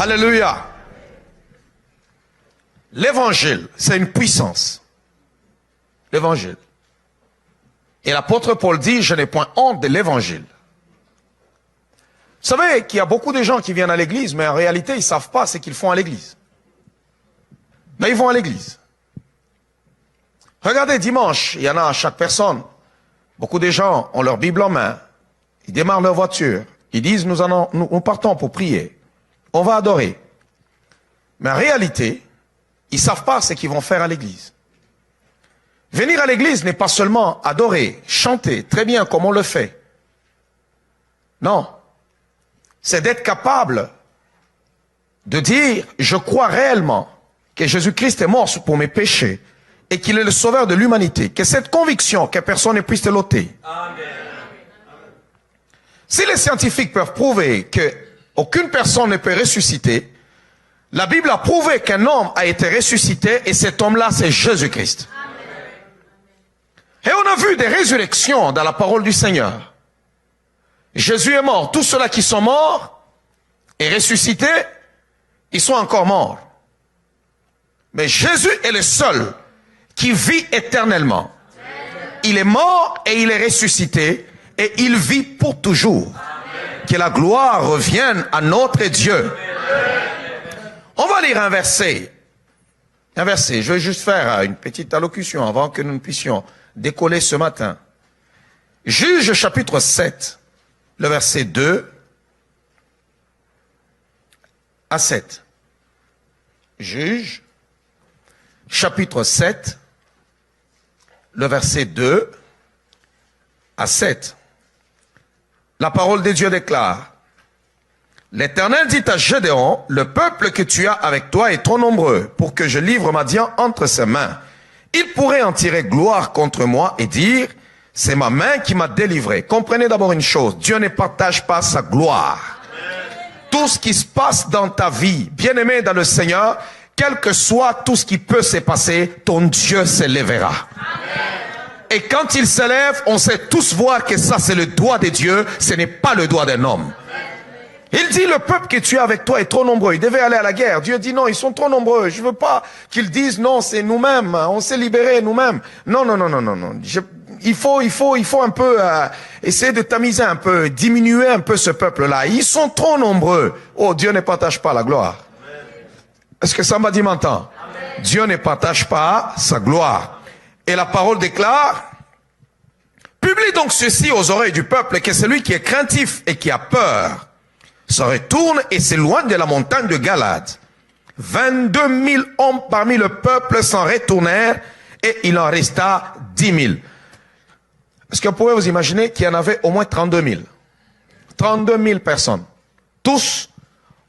Alléluia. L'évangile, c'est une puissance. L'évangile. Et l'apôtre Paul dit, je n'ai point honte de l'évangile. Vous savez qu'il y a beaucoup de gens qui viennent à l'église, mais en réalité, ils ne savent pas ce qu'ils font à l'église. Mais ils vont à l'église. Regardez, dimanche, il y en a à chaque personne. Beaucoup de gens ont leur Bible en main. Ils démarrent leur voiture. Ils disent, nous partons pour prier. On va adorer. Mais en réalité, ils ne savent pas ce qu'ils vont faire à l'église. Venir à l'église n'est pas seulement adorer, chanter, très bien comme on le fait. Non. C'est d'être capable de dire, je crois réellement que Jésus-Christ est mort pour mes péchés et qu'il est le sauveur de l'humanité. Que cette conviction, que personne ne puisse te l'ôter. Amen. Si les scientifiques peuvent prouver qu'aucune personne ne peut ressusciter, la Bible a prouvé qu'un homme a été ressuscité et cet homme-là, c'est Jésus-Christ. Et on a vu des résurrections dans la parole du Seigneur. Jésus est mort. Tous ceux-là qui sont morts et ressuscités, ils sont encore morts. Mais Jésus est le seul qui vit éternellement. Il est mort et il est ressuscité et il vit pour toujours. Que la gloire revienne à notre Dieu. On va lire un verset. Un verset. Je vais juste faire une petite allocution avant que nous puissions décoller ce matin. Juge chapitre 7, le verset 2 à 7. Juge chapitre 7, le verset 2 à 7. La parole de Dieu déclare, l'Éternel dit à Gédéon, le peuple que tu as avec toi est trop nombreux pour que je livre Madian entre ses mains. Il pourrait en tirer gloire contre moi et dire, c'est ma main qui m'a délivré. Comprenez d'abord une chose, Dieu ne partage pas sa gloire. Tout ce qui se passe dans ta vie, bien-aimé dans le Seigneur, quel que soit tout ce qui peut se passer, ton Dieu s'élèvera. Et quand il s'élève, on sait tous voir que ça c'est le doigt de Dieu, ce n'est pas le doigt d'un homme. Il dit, le peuple que tu as avec toi est trop nombreux. Ils devaient aller à la guerre. Dieu dit, non, ils sont trop nombreux. Je veux pas qu'ils disent, non, c'est nous-mêmes. On s'est libérés nous-mêmes. Non. Il faut un peu essayer de tamiser un peu, diminuer un peu ce peuple-là. Ils sont trop nombreux. Oh, Dieu ne partage pas la gloire. Est-ce que Sambadi m'entend? Dieu ne partage pas sa gloire. Et la parole déclare, publie donc ceci aux oreilles du peuple, que celui qui est craintif et qui a peur se retourne et s'éloigne de la montagne de Galade. 22 000 hommes parmi le peuple s'en retournèrent et il en resta 10 000. Est-ce que vous pouvez vous imaginer qu'il y en avait au moins 32 000? 32 000 personnes. Tous,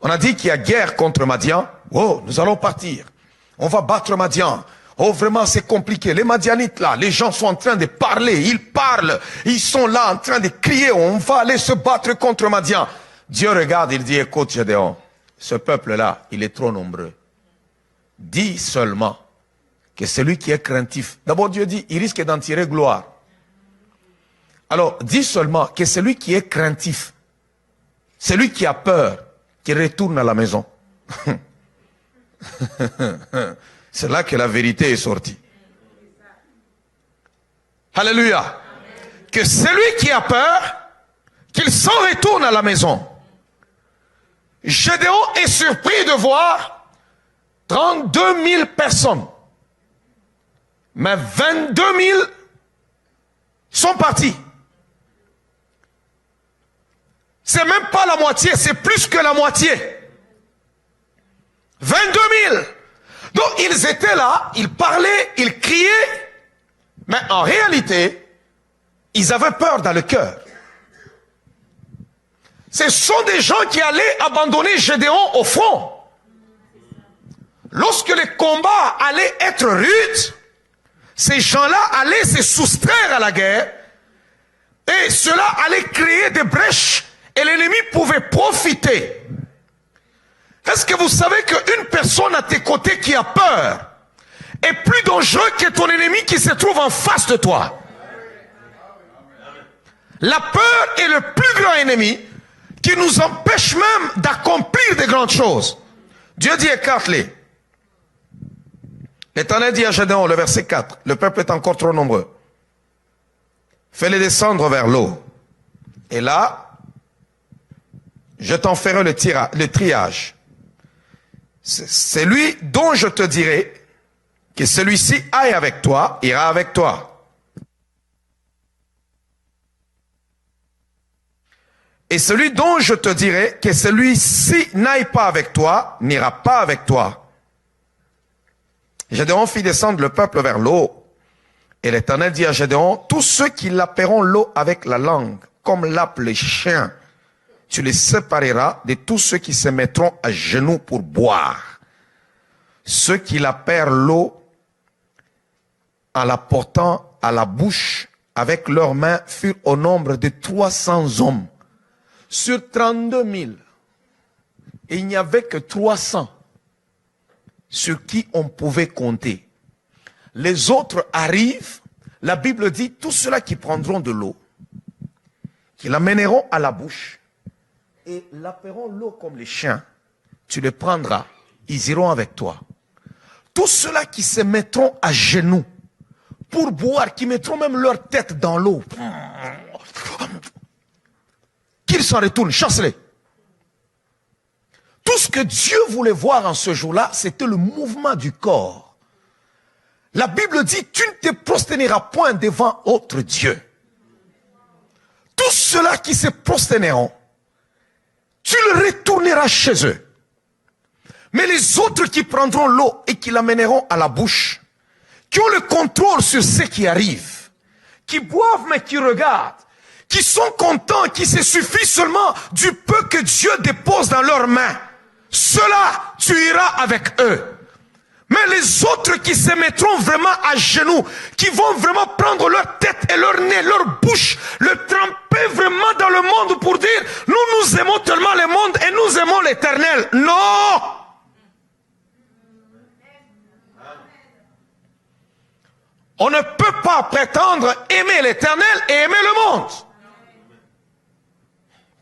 on a dit qu'il y a guerre contre Madian. Oh, nous allons partir. On va battre Madian. Oh, vraiment, c'est compliqué. Les Madianites, là, les gens sont en train de parler. Ils parlent. Ils sont là en train de crier. On va aller se battre contre Madian. Dieu regarde, il dit, écoute Gédéon, ce peuple-là, il est trop nombreux. Dis seulement que celui qui est craintif, d'abord Dieu dit, il risque d'en tirer gloire. Alors, dis seulement que celui qui est craintif, celui qui a peur, qui retourne à la maison. C'est là que la vérité est sortie. Alléluia. Que celui qui a peur, qu'il s'en retourne à la maison. Gédéon est surpris de voir 32 000 personnes. Mais 22 000 sont partis. C'est même pas la moitié, c'est plus que la moitié. 22 000. Donc ils étaient là, ils parlaient, ils criaient, mais en réalité, ils avaient peur dans le cœur. Ce sont des gens qui allaient abandonner Gédéon au front. Lorsque les combats allaient être rudes, ces gens-là allaient se soustraire à la guerre et cela allait créer des brèches et l'ennemi pouvait profiter. Est-ce que vous savez qu'une personne à tes côtés qui a peur est plus dangereux que ton ennemi qui se trouve en face de toi? La peur est le plus grand ennemi qui nous empêche même d'accomplir de grandes choses. Dieu dit écarte-les. L'Éternel dit à Gédéon, le verset 4, le peuple est encore trop nombreux. Fais-les descendre vers l'eau. Et là, je t'en ferai le triage. C'est lui dont je te dirai que celui-ci aille avec toi, ira avec toi. Et celui dont je te dirai que celui-ci n'aille pas avec toi, n'ira pas avec toi. Gédéon fit descendre le peuple vers l'eau. Et l'Éternel dit à Gédéon, tous ceux qui laperont l'eau avec la langue, comme lappent les chiens, tu les sépareras de tous ceux qui se mettront à genoux pour boire. Ceux qui lapèrent l'eau en la portant à la bouche avec leurs mains furent au nombre de 300 hommes. Sur 32 000, il n'y avait que 300 sur qui on pouvait compter. Les autres arrivent, la Bible dit, tous ceux-là qui prendront de l'eau, qui l'amèneront à la bouche, et laperont l'eau comme les chiens, tu les prendras, ils iront avec toi. Tous ceux-là qui se mettront à genoux pour boire, qui mettront même leur tête dans l'eau, qu'ils s'en retournent, chasse-les. Tout ce que Dieu voulait voir en ce jour-là, c'était le mouvement du corps. La Bible dit, tu ne te prosterneras point devant autre Dieu. Tous ceux-là qui se prosterneront, tu le retourneras chez eux. Mais les autres qui prendront l'eau et qui l'amèneront à la bouche, qui ont le contrôle sur ce qui arrive, qui boivent mais qui regardent, qui sont contents, qui se suffisent seulement du peu que Dieu dépose dans leurs mains, ceux-là, tu iras avec eux. Mais les autres qui se mettront vraiment à genoux, qui vont vraiment prendre leur tête et leur nez, leur bouche, le tremper vraiment dans le monde pour dire, nous aimons tellement le monde et nous aimons l'Éternel. Non! On ne peut pas prétendre aimer l'Éternel et aimer le monde.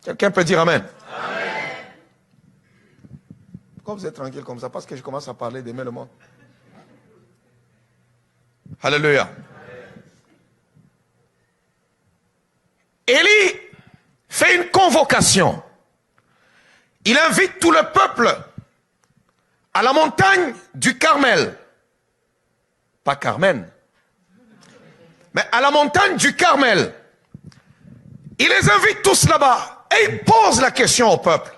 Quelqu'un peut dire Amen. Amen. Pourquoi vous êtes tranquille comme ça? Parce que je commence à parler d'aimer le monde. Alléluia. Élie fait une convocation. Il invite tout le peuple à la montagne du Carmel. Pas Carmen. Mais à la montagne du Carmel. Il les invite tous là-bas. Et il pose la question au peuple.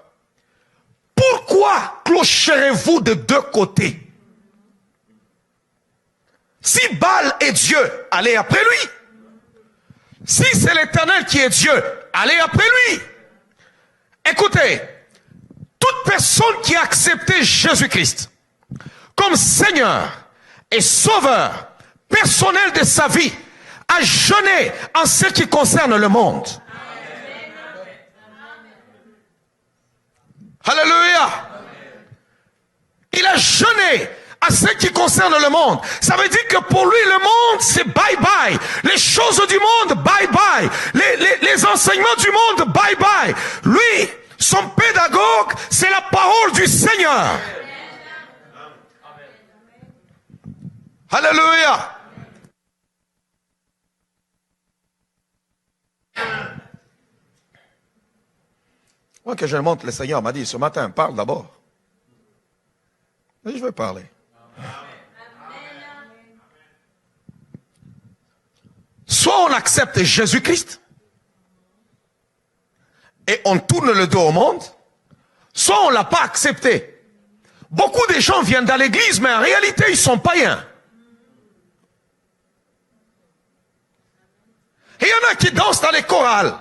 Pourquoi clocherez-vous de deux côtés? Si Baal est Dieu, allez après lui. Si c'est l'Éternel qui est Dieu, allez après lui. Écoutez, toute personne qui a accepté Jésus-Christ comme Seigneur et Sauveur personnel de sa vie a jeûné en ce qui concerne le monde. Alléluia. Il a jeûné à ce qui concerne le monde. Ça veut dire que pour lui, le monde, c'est bye-bye. Les choses du monde, bye-bye. Les enseignements du monde, bye-bye. Lui, son pédagogue, c'est la parole du Seigneur. Alléluia. Moi, que je le montre, le Seigneur m'a dit, ce matin, parle d'abord. Et je vais parler. Soit on accepte Jésus-Christ et on tourne le dos au monde, soit on ne l'a pas accepté. Beaucoup de gens viennent dans l'église, mais en réalité, ils sont païens. Et il y en a qui dansent dans les chorales.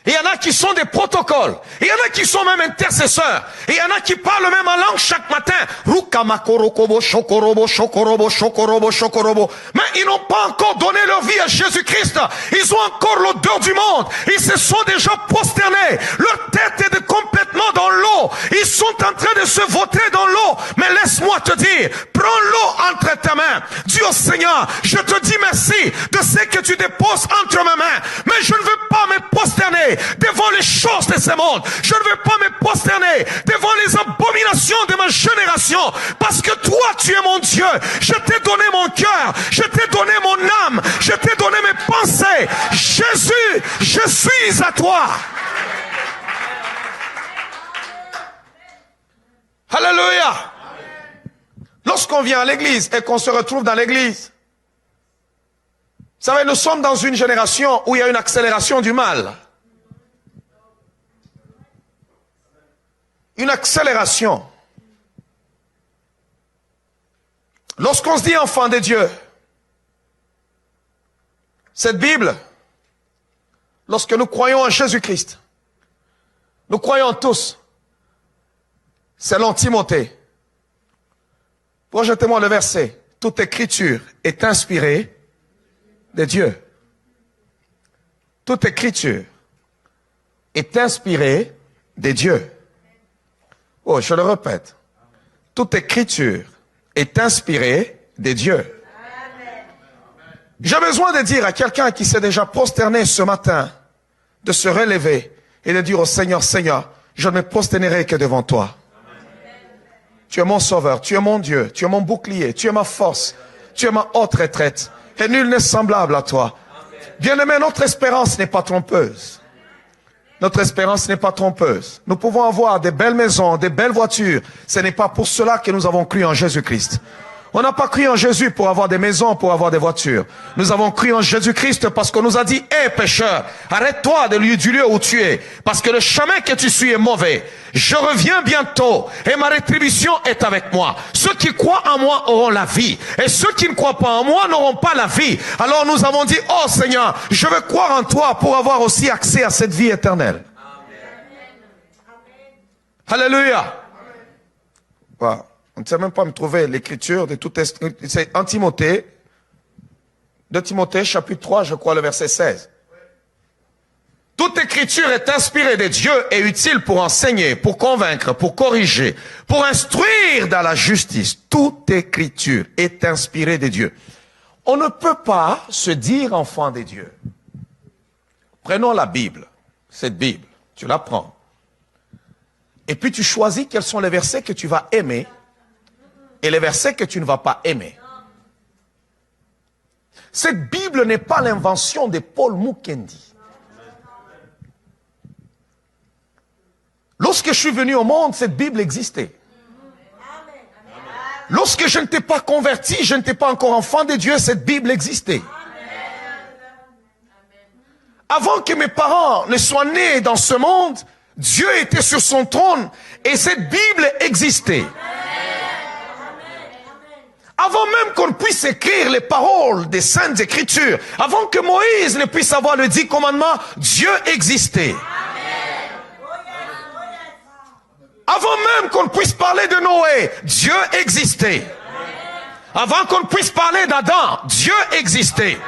Et il y en a qui sont des protocoles. Et il y en a qui sont même intercesseurs. Et il y en a qui parlent même en langue chaque matin. Rukamakorokobo, shokorobo, shokorobo, shokorobo, shokorobo. Mais ils n'ont pas encore donné leur vie à Jésus-Christ. Ils ont encore l'odeur du monde. Ils se sont déjà prosternés. Leur tête est complètement dans l'eau. Ils sont en train de se vautrer dans l'eau. Mais laisse-moi te dire, prends l'eau entre tes mains. Dis au Seigneur, je te dis merci de ce que tu déposes entre mes mains. Mais je ne veux pas me prosterner. prosterner devant les choses de ce monde. Je ne veux pas me prosterner devant les abominations de ma génération. Parce que toi, tu es mon Dieu. Je t'ai donné mon cœur. Je t'ai donné mon âme. Je t'ai donné mes pensées. Jésus, je suis à toi. Alléluia. Lorsqu'on vient à l'église et qu'on se retrouve dans l'église, vous savez, nous sommes dans une génération où il y a une accélération du mal. Une accélération. Lorsqu'on se dit enfant de Dieu, cette Bible, lorsque nous croyons en Jésus-Christ, nous croyons tous, selon Timothée. Projetez-moi le verset. Toute écriture est inspirée de Dieu. Toute écriture est inspirée de Dieu. Oh, je le répète. Toute écriture est inspirée de Dieu. J'ai besoin de dire à quelqu'un qui s'est déjà prosterné ce matin, de se relever et de dire au Seigneur, Seigneur, je ne me prosternerai que devant toi. Tu es mon sauveur, tu es mon Dieu, tu es mon bouclier, tu es ma force, tu es ma haute retraite. Et nul n'est semblable à toi. Bien-aimé, notre espérance n'est pas trompeuse. Notre espérance n'est pas trompeuse. Nous pouvons avoir des belles maisons, des belles voitures. Ce n'est pas pour cela que nous avons cru en Jésus-Christ. On n'a pas cru en Jésus pour avoir des maisons, pour avoir des voitures. Nous avons cru en Jésus-Christ parce qu'on nous a dit, hé pécheur, arrête-toi du lieu où tu es, parce que le chemin que tu suis est mauvais. Je reviens bientôt et ma rétribution est avec moi. Ceux qui croient en moi auront la vie, et ceux qui ne croient pas en moi n'auront pas la vie. Alors nous avons dit, oh Seigneur, je veux croire en toi pour avoir aussi accès à cette vie éternelle. Amen. Alléluia. Wow. On ne sait même pas me trouver l'écriture de tout. C'est en Timothée, de Timothée, chapitre 3, je crois, le verset 16. Toute écriture est inspirée de Dieu et utile pour enseigner, pour convaincre, pour corriger, pour instruire dans la justice. Toute écriture est inspirée de Dieu. On ne peut pas se dire enfant de Dieu. Prenons la Bible, cette Bible, tu la prends. Et puis tu choisis quels sont les versets que tu vas aimer et les versets que tu ne vas pas aimer. Cette Bible n'est pas l'invention de Paul Mukendi. Lorsque je suis venu au monde, cette Bible existait. Lorsque je ne t'ai pas converti, je ne t'ai pas encore enfant de Dieu, cette Bible existait. Avant que mes parents ne soient nés dans ce monde, Dieu était sur son trône et cette Bible existait. Avant même qu'on puisse écrire les paroles des Saintes Écritures, avant que Moïse ne puisse avoir le 10 commandements, Dieu existait. Avant même qu'on puisse parler de Noé, Dieu existait. Avant qu'on puisse parler d'Adam, Dieu existait.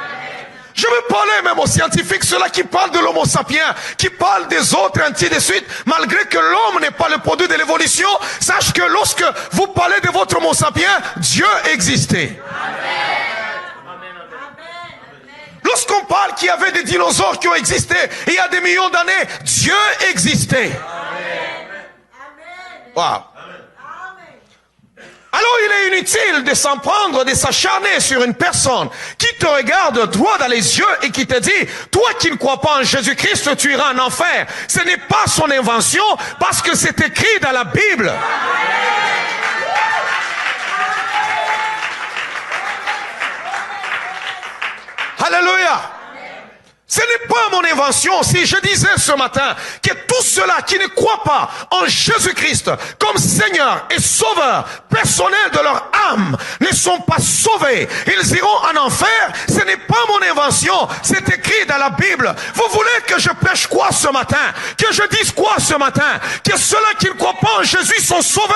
Je veux parler même aux scientifiques, ceux-là qui parlent de l'homo sapiens, qui parlent des autres, ainsi de suite. Malgré que l'homme n'est pas le produit de l'évolution, sache que lorsque vous parlez de votre homo sapiens, Dieu existait. Lorsqu'on parle qu'il y avait des dinosaures qui ont existé il y a des millions d'années, Dieu existait. Wow. Alors il est inutile de s'en prendre, de s'acharner sur une personne qui te regarde droit dans les yeux et qui te dit, toi qui ne crois pas en Jésus-Christ, tu iras en enfer. Ce n'est pas son invention parce que c'est écrit dans la Bible. Alléluia. Ce n'est pas mon invention. Si je disais ce matin que tous ceux-là qui ne croient pas en Jésus-Christ comme Seigneur et Sauveur personnel de leur âme ne sont pas sauvés, ils iront en enfer. Ce n'est pas mon invention. C'est écrit dans la Bible. Vous voulez que je prêche quoi ce matin? Que je dise quoi ce matin? Que ceux-là qui ne croient pas en Jésus sont sauvés?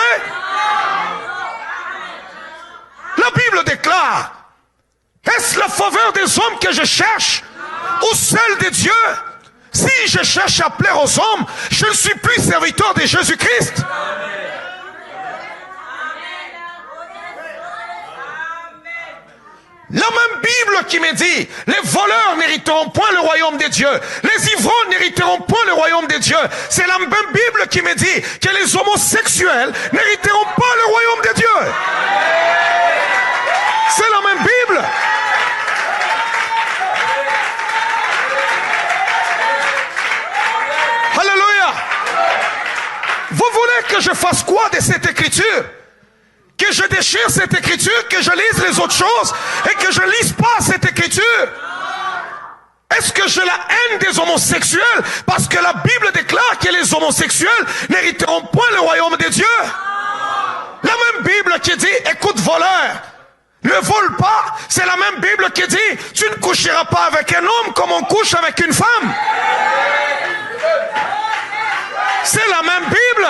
La Bible déclare, est-ce la faveur des hommes que je cherche ou celle de Dieu? Si je cherche à plaire aux hommes, je ne suis plus serviteur de Jésus-Christ. La même Bible qui me dit, les voleurs n'hériteront point le royaume des dieux, les ivrognes n'hériteront point le royaume des dieux. C'est la même Bible qui me dit que les homosexuels n'hériteront pas le royaume des dieux. C'est la même Bible. Alléluia. Vous voulez que je fasse quoi de cette écriture? Que je déchire cette écriture, que je lise les autres choses et que je lise pas cette écriture? Est-ce que j'ai la haine des homosexuels parce que la Bible déclare que les homosexuels n'hériteront point le royaume de Dieu? La même Bible qui dit, écoute voleur, ne vole pas, c'est la même Bible qui dit, tu ne coucheras pas avec un homme comme on couche avec une femme. C'est la même Bible.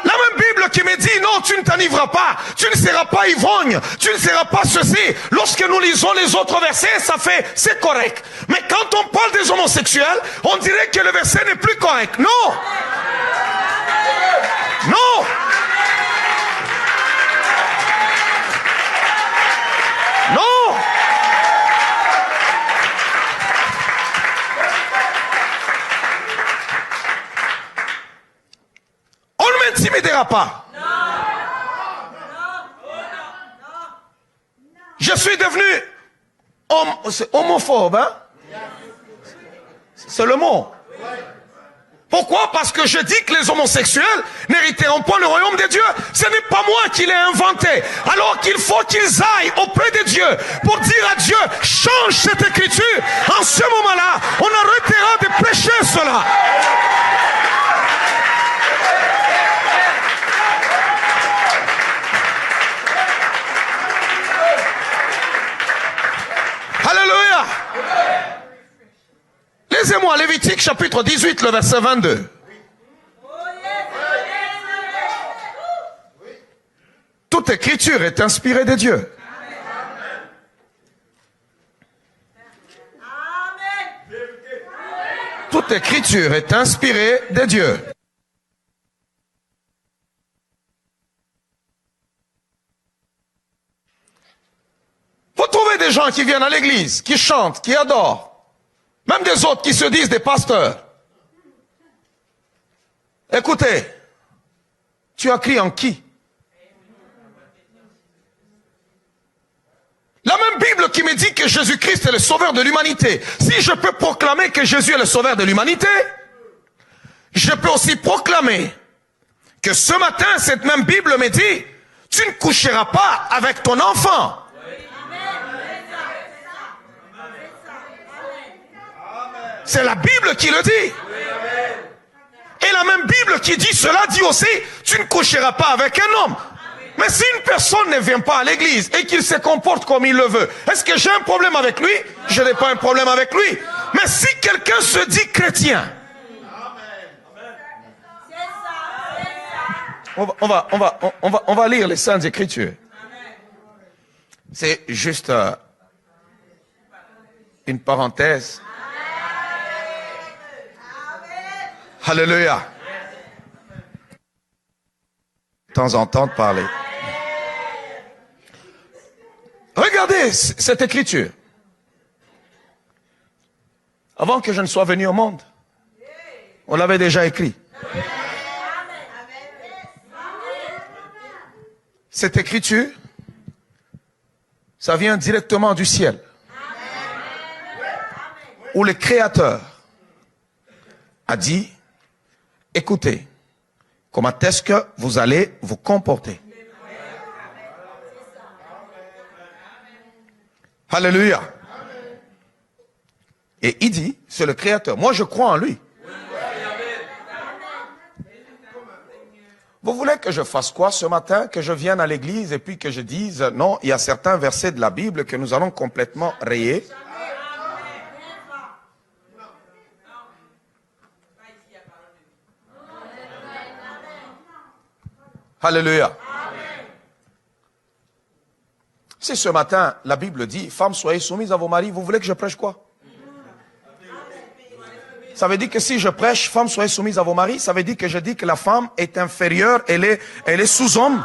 La même Bible qui me dit, non, tu ne t'enivreras pas, tu ne seras pas ivrogne, tu ne seras pas ceci. Lorsque nous lisons les autres versets, c'est correct. Mais quand on parle des homosexuels, on dirait que le verset n'est plus correct. Non! Non! Non! On ne m'intimidera pas. Je suis devenu homophobe, hein? C'est le mot. Pourquoi? Parce que je dis que les homosexuels n'hériteront pas le royaume de Dieu. Ce n'est pas moi qui l'ai inventé. Alors qu'il faut qu'ils aillent auprès de Dieu pour dire à Dieu, change cette écriture. En ce moment-là, on arrêtera de prêcher cela. Alléluia. Lisez-moi Lévitique chapitre 18, le verset 22. Toute écriture est inspirée de Dieu. Toute écriture est inspirée de Dieu. Vous trouvez des gens qui viennent à l'église, qui chantent, qui adorent. Même des autres qui se disent des pasteurs. Écoutez, tu as cru en qui? La même Bible qui me dit que Jésus-Christ est le sauveur de l'humanité. Si je peux proclamer que Jésus est le sauveur de l'humanité, je peux aussi proclamer que ce matin, cette même Bible me dit, tu ne coucheras pas avec ton enfant. C'est la Bible qui le dit. Et la même Bible qui dit cela dit aussi, tu ne coucheras pas avec un homme. Mais si une personne ne vient pas à l'église et qu'il se comporte comme il le veut, est-ce que j'ai un problème avec lui? Je n'ai pas un problème avec lui. Mais si quelqu'un se dit chrétien, on va lire les Saintes Écritures. C'est juste une parenthèse. Alléluia. De temps en temps de parler. Regardez cette écriture. Avant que je ne sois venu au monde, on l'avait déjà écrit. Cette écriture, ça vient directement du ciel. Où le Créateur a dit, écoutez, comment est-ce que vous allez vous comporter? Alléluia. Et il dit, c'est le Créateur. Moi, je crois en lui. Vous voulez que je fasse quoi ce matin? Que je vienne à l'église et puis que je dise, non, il y a certains versets de la Bible que nous allons complètement rayer. Alléluia. Si ce matin, la Bible dit, femmes, soyez soumises à vos maris, vous voulez que je prêche quoi? Ça veut dire que si je prêche, femmes, soyez soumises à vos maris, ça veut dire que je dis que la femme est inférieure, elle est sous-homme.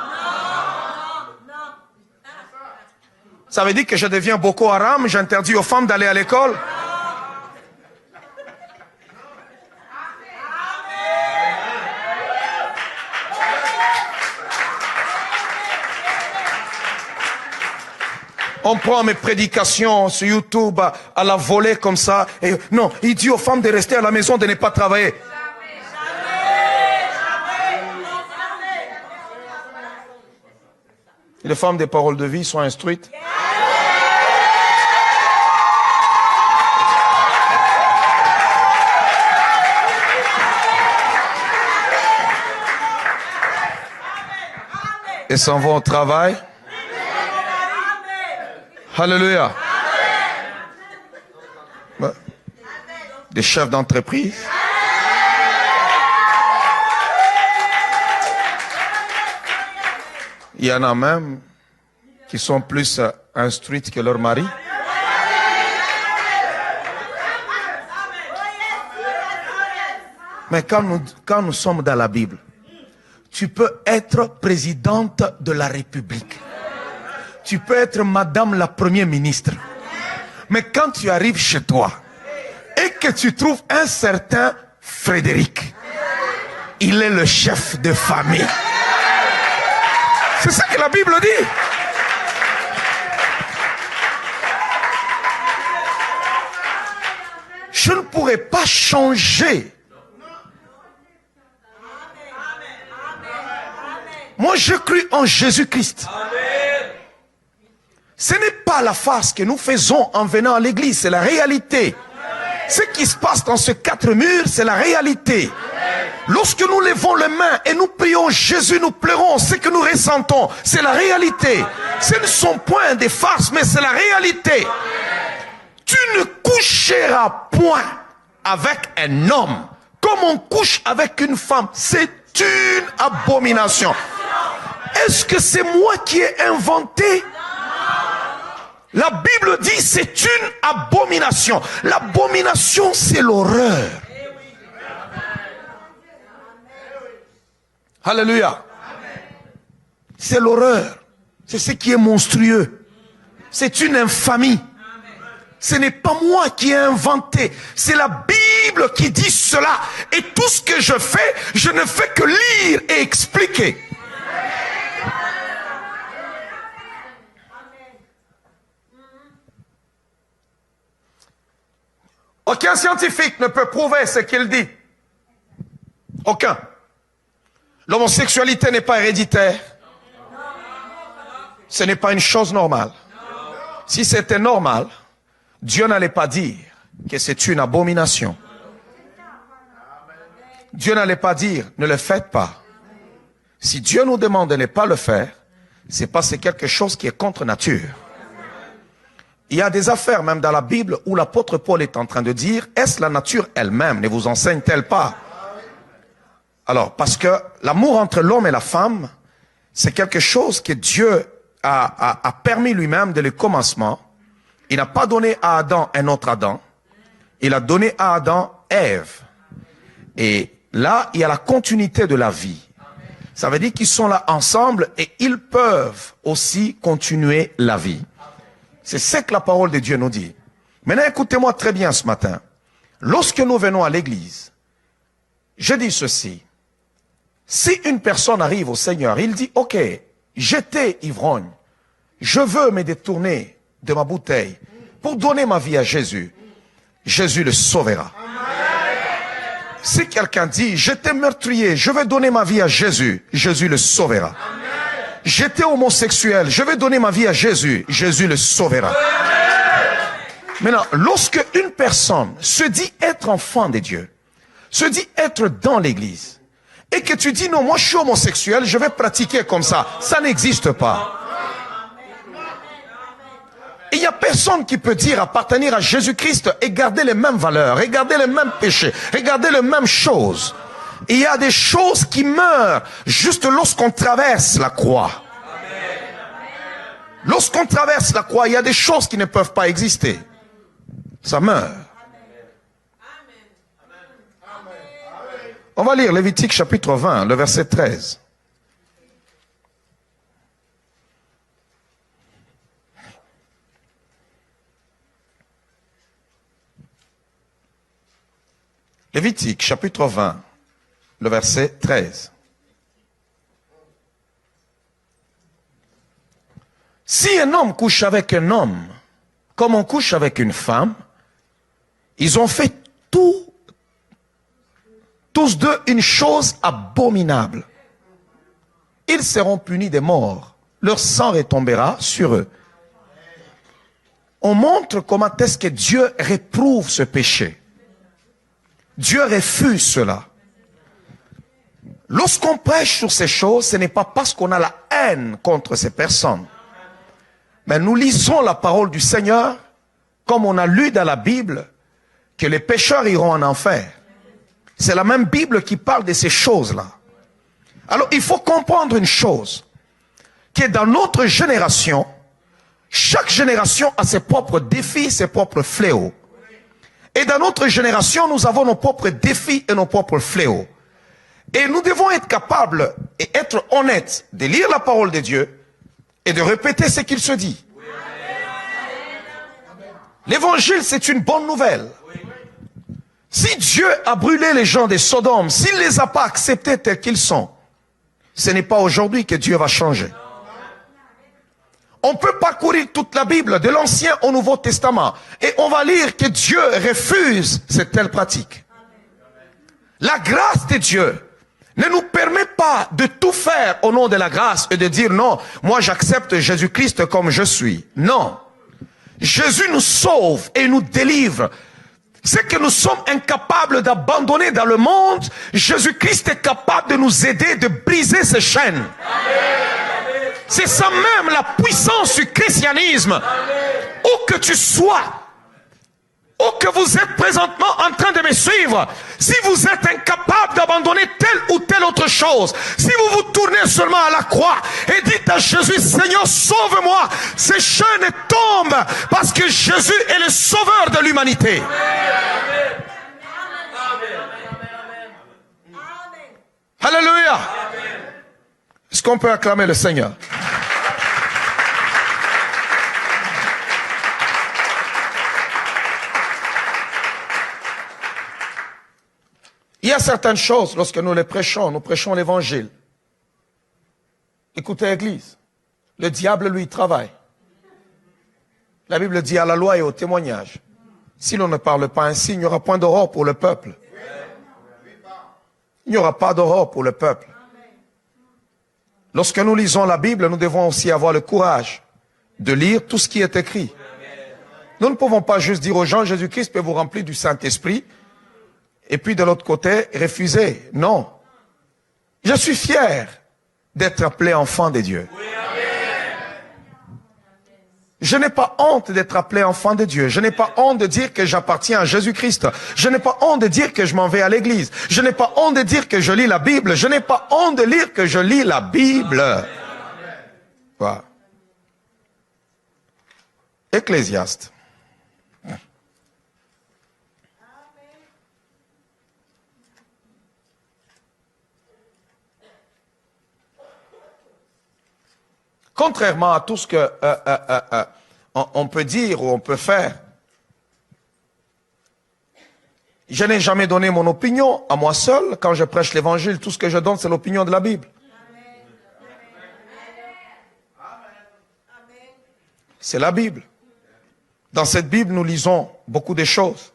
Ça veut dire que je deviens Boko Haram, j'interdis aux femmes d'aller à l'école. On prend mes prédications sur YouTube à la volée comme ça. Et non, il dit aux femmes de rester à la maison, de ne pas travailler. Les femmes des paroles de vie sont instruites. Et s'en vont au travail. Alléluia. Des chefs d'entreprise. Il y en a même qui sont plus instruites que leur mari. Mais quand nous sommes dans la Bible, tu peux être présidente de la République. Tu peux être madame la première ministre. Mais quand tu arrives chez toi et que tu trouves un certain Frédéric, il est le chef de famille. C'est ça que la Bible dit. Je ne pourrais pas changer. Moi, je cru en Jésus-Christ. Ce n'est pas la farce que nous faisons en venant à l'église, c'est la réalité. Ce qui se passe dans ces quatre murs, c'est la réalité. Lorsque nous levons les mains et nous prions Jésus, nous pleurons, ce que nous ressentons, c'est la réalité. Ce ne sont point des farces, mais c'est la réalité. Tu ne coucheras point avec un homme comme on couche avec une femme. C'est une abomination. Est-ce que c'est moi qui ai inventé? La Bible dit c'est une abomination. L'abomination, c'est l'horreur. Alléluia. C'est l'horreur. C'est ce qui est monstrueux. C'est une infamie. Ce n'est pas moi qui ai inventé. C'est la Bible qui dit cela. Et tout ce que je fais, je ne fais que lire et expliquer. Aucun scientifique ne peut prouver ce qu'il dit. Aucun. L'homosexualité n'est pas héréditaire. Ce n'est pas une chose normale. Si c'était normal, Dieu n'allait pas dire que c'est une abomination. Dieu n'allait pas dire ne le faites pas. Si Dieu nous demande de ne pas le faire, c'est parce que c'est quelque chose qui est contre nature. Il y a des affaires même dans la Bible où l'apôtre Paul est en train de dire, est-ce la nature elle-même ne vous enseigne-t-elle pas? Alors, parce que l'amour entre l'homme et la femme, c'est quelque chose que Dieu a permis lui-même dès le commencement. Il n'a pas donné à Adam un autre Adam. Il a donné à Adam Ève. Et là, il y a la continuité de la vie. Ça veut dire qu'ils sont là ensemble et ils peuvent aussi continuer la vie. C'est ce que la parole de Dieu nous dit. Maintenant, écoutez-moi très bien ce matin. Lorsque nous venons à l'église, je dis ceci. Si une personne arrive au Seigneur, il dit, ok, j'étais ivrogne. Je veux me détourner de ma bouteille pour donner ma vie à Jésus. Jésus le sauvera. Si quelqu'un dit, j'étais meurtrier, je vais donner ma vie à Jésus. Jésus le sauvera. J'étais homosexuel, je vais donner ma vie à Jésus. Jésus le sauvera. Maintenant, lorsque une personne se dit être enfant de Dieu, se dit être dans l'église, et que tu dis non, moi je suis homosexuel, je vais pratiquer comme ça n'existe pas. Il n'y a personne qui peut dire appartenir à Jésus-Christ et garder les mêmes valeurs, et garder les mêmes péchés, et garder les mêmes choses. Il y a des choses qui meurent juste lorsqu'on traverse la croix. Lorsqu'on traverse la croix, il y a des choses qui ne peuvent pas exister. Ça meurt. On va lire Lévitique chapitre 20, le verset 13. Lévitique, chapitre 20, le verset 13. Si un homme couche avec un homme, comme on couche avec une femme, ils ont fait tous deux une chose abominable. Ils seront punis de mort. Leur sang retombera sur eux. On montre comment est-ce que Dieu réprouve ce péché. Dieu refuse cela. Lorsqu'on prêche sur ces choses, ce n'est pas parce qu'on a la haine contre ces personnes. Mais nous lisons la parole du Seigneur, comme on a lu dans la Bible, que les pécheurs iront en enfer. C'est la même Bible qui parle de ces choses-là. Alors, il faut comprendre une chose, que dans notre génération, chaque génération a ses propres défis, ses propres fléaux. Et dans notre génération, nous avons nos propres défis et nos propres fléaux. Et nous devons être capables et être honnêtes de lire la parole de Dieu et de répéter ce qu'il se dit. L'évangile, c'est une bonne nouvelle. Si Dieu a brûlé les gens de Sodome, s'il ne les a pas acceptés tels qu'ils sont, ce n'est pas aujourd'hui que Dieu va changer. On peut parcourir toute la Bible, de l'Ancien au Nouveau Testament, et on va lire que Dieu refuse cette telle pratique. La grâce de Dieu ne nous permet pas de tout faire au nom de la grâce et de dire non, moi j'accepte Jésus-Christ comme je suis. Non. Jésus nous sauve et nous délivre. C'est que nous sommes incapables d'abandonner dans le monde. Jésus-Christ est capable de nous aider, de briser ces chaînes. C'est ça même la puissance du christianisme. Où que tu sois, où que vous êtes présentement en train de me suivre, si vous êtes incapable d'abandonner telle ou telle autre chose, si vous vous tournez seulement à la croix et dites à Jésus, Seigneur, sauve-moi, ces chaînes tombent parce que Jésus est le sauveur de l'humanité. Alléluia. Est-ce qu'on peut acclamer le Seigneur? Il y a certaines choses, lorsque nous les prêchons, nous prêchons l'évangile. Écoutez l'église, le diable lui travaille. La Bible dit à la loi et au témoignage. Si l'on ne parle pas ainsi, il n'y aura point d'aurore pour le peuple. Il n'y aura pas d'aurore pour le peuple. Lorsque nous lisons la Bible, nous devons aussi avoir le courage de lire tout ce qui est écrit. Nous ne pouvons pas juste dire aux gens, Jésus-Christ peut vous remplir du Saint-Esprit, et puis de l'autre côté, refuser. Non. Je suis fier d'être appelé enfant de Dieu. Je n'ai pas honte d'être appelé enfant de Dieu. Je n'ai pas honte de dire que j'appartiens à Jésus-Christ. Je n'ai pas honte de dire que je m'en vais à l'église. Je n'ai pas honte de dire que je lis la Bible. Je n'ai pas honte de dire que je lis la Bible. Voilà. Ecclésiaste. Contrairement à tout ce que on peut dire ou on peut faire, je n'ai jamais donné mon opinion à moi seul. Quand je prêche l'évangile, tout ce que je donne, c'est l'opinion de la Bible. C'est la Bible. Dans cette Bible, nous lisons beaucoup de choses.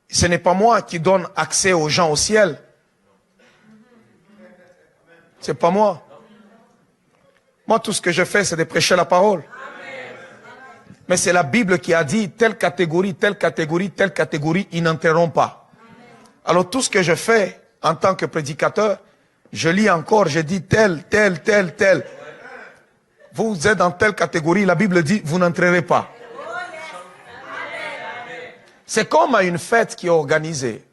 Ce n'est pas moi qui donne accès aux gens au ciel. C'est pas moi. Moi, tout ce que je fais, c'est de prêcher la parole. Mais c'est la Bible qui a dit telle catégorie, telle catégorie, telle catégorie, ils n'entreront pas. Alors tout ce que je fais en tant que prédicateur, je lis encore, je dis tel, tel, tel, tel. Vous êtes dans telle catégorie, la Bible dit vous n'entrerez pas. C'est comme à une fête qui est organisée.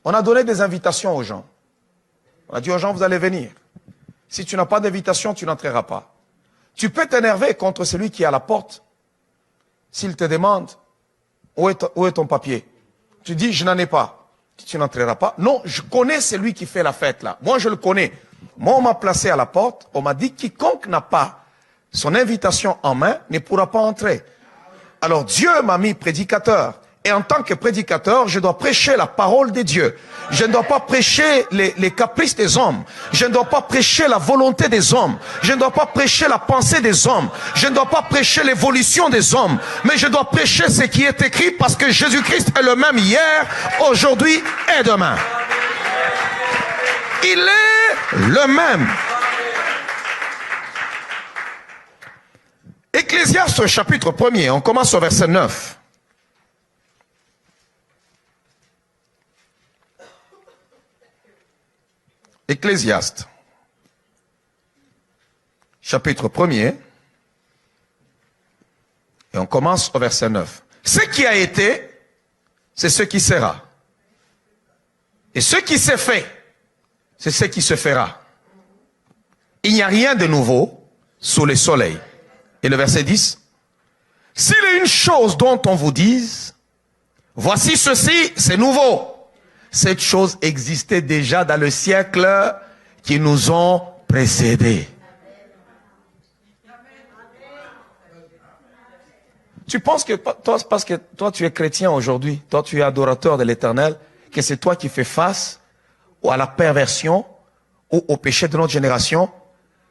On a donné des invitations aux gens. On a dit aux gens, vous allez venir. Si tu n'as pas d'invitation, tu n'entreras pas. Tu peux t'énerver contre celui qui est à la porte. S'il te demande, où est ton papier? Tu dis, je n'en ai pas. Tu n'entreras pas. Non, je connais celui qui fait la fête là. Moi, je le connais. Moi, on m'a placé à la porte. On m'a dit, quiconque n'a pas son invitation en main ne pourra pas entrer. Alors, Dieu m'a mis prédicateur. Et en tant que prédicateur, je dois prêcher la parole de Dieu. Je ne dois pas prêcher les caprices des hommes. Je ne dois pas prêcher la volonté des hommes. Je ne dois pas prêcher la pensée des hommes. Je ne dois pas prêcher l'évolution des hommes. Mais je dois prêcher ce qui est écrit parce que Jésus-Christ est le même hier, aujourd'hui et demain. Il est le même. Ecclésiaste chapitre 1er, on commence au verset 9. Ecclésiaste, chapitre 1er, et on commence au verset 9. Ce qui a été, c'est ce qui sera. Et ce qui s'est fait, c'est ce qui se fera. Il n'y a rien de nouveau sous le soleil. Et le verset 10, s'il est une chose dont on vous dise, voici ceci, c'est nouveau. Cette chose existait déjà dans le siècle qui nous ont précédés. Tu penses que toi, parce que toi tu es chrétien aujourd'hui, toi tu es adorateur de l'Éternel, que c'est toi qui fais face à la perversion ou au péché de notre génération,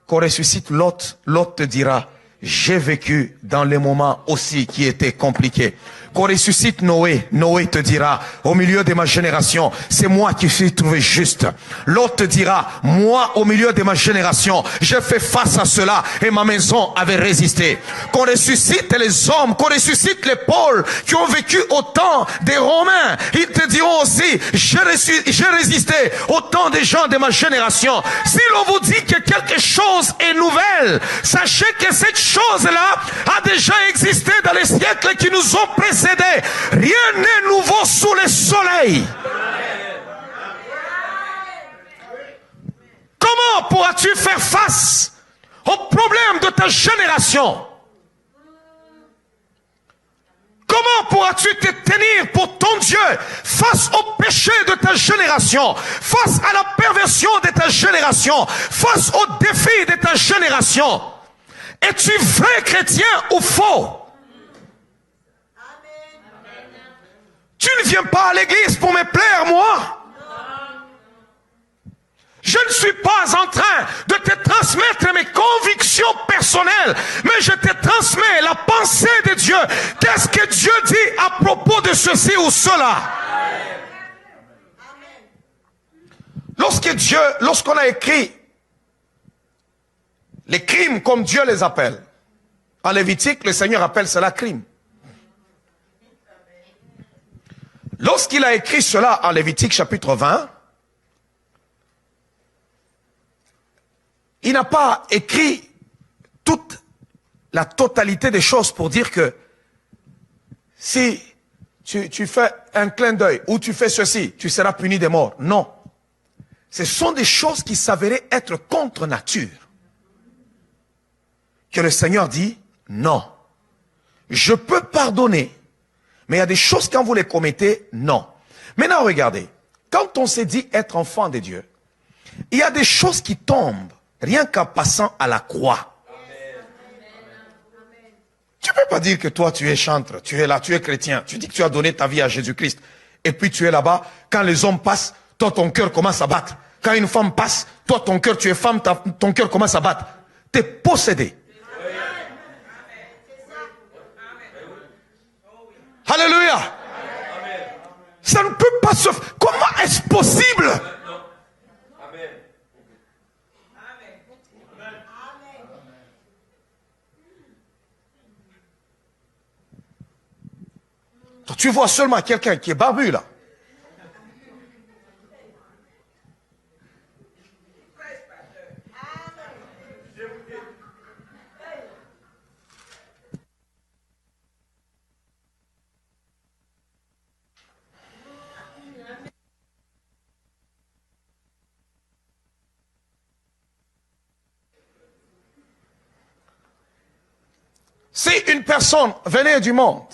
qu'on ressuscite Lot, Lot te dira, j'ai vécu dans les moments aussi qui étaient compliqués. Qu'on ressuscite Noé, Noé te dira, au milieu de ma génération, c'est moi qui suis trouvé juste. L'autre te dira, moi au milieu de ma génération, j'ai fait face à cela et ma maison avait résisté. Qu'on ressuscite les hommes, qu'on ressuscite les Pauls qui ont vécu au temps des Romains. Ils te diront aussi, j'ai résisté au temps des gens de ma génération. Si l'on vous dit que quelque chose est nouvelle, sachez que cette chose-là a déjà existé dans les siècles qui nous ont précédés. Rien n'est nouveau sous le soleil. Comment pourras-tu faire face aux problèmes de ta génération? Comment pourras-tu te tenir pour ton Dieu face au péché de ta génération, face à la perversion de ta génération, face aux défis de ta génération? Es-tu vrai chrétien ou faux? Tu ne viens pas à l'église pour me plaire, moi. Je ne suis pas en train de te transmettre mes convictions personnelles, mais je te transmets la pensée de Dieu. Qu'est-ce que Dieu dit à propos de ceci ou cela? Lorsqu'on a écrit les crimes comme Dieu les appelle, en Lévitique, le Seigneur appelle cela crime. Lorsqu'il a écrit cela en Lévitique chapitre 20, il n'a pas écrit toute la totalité des choses pour dire que si tu fais un clin d'œil ou tu fais ceci, tu seras puni de mort. Non. Ce sont des choses qui s'avéraient être contre nature. Que le Seigneur dit, non. Je peux pardonner. Mais il y a des choses, quand vous les commettez, non. Maintenant, regardez. Quand on s'est dit être enfant de Dieu, il y a des choses qui tombent rien qu'en passant à la croix. Tu ne peux pas dire que toi, tu es chantre, tu es là, tu es chrétien. Tu dis que tu as donné ta vie à Jésus-Christ. Et puis tu es là-bas. Quand les hommes passent, toi, ton cœur commence à battre. Quand une femme passe, toi, ton cœur, tu es femme, ton cœur commence à battre. Tu es possédé. Alléluia. Amen. Ça ne peut pas se faire. Comment est-ce possible? Amen. Donc, tu vois seulement quelqu'un qui est barbu là. Si une personne venait du monde,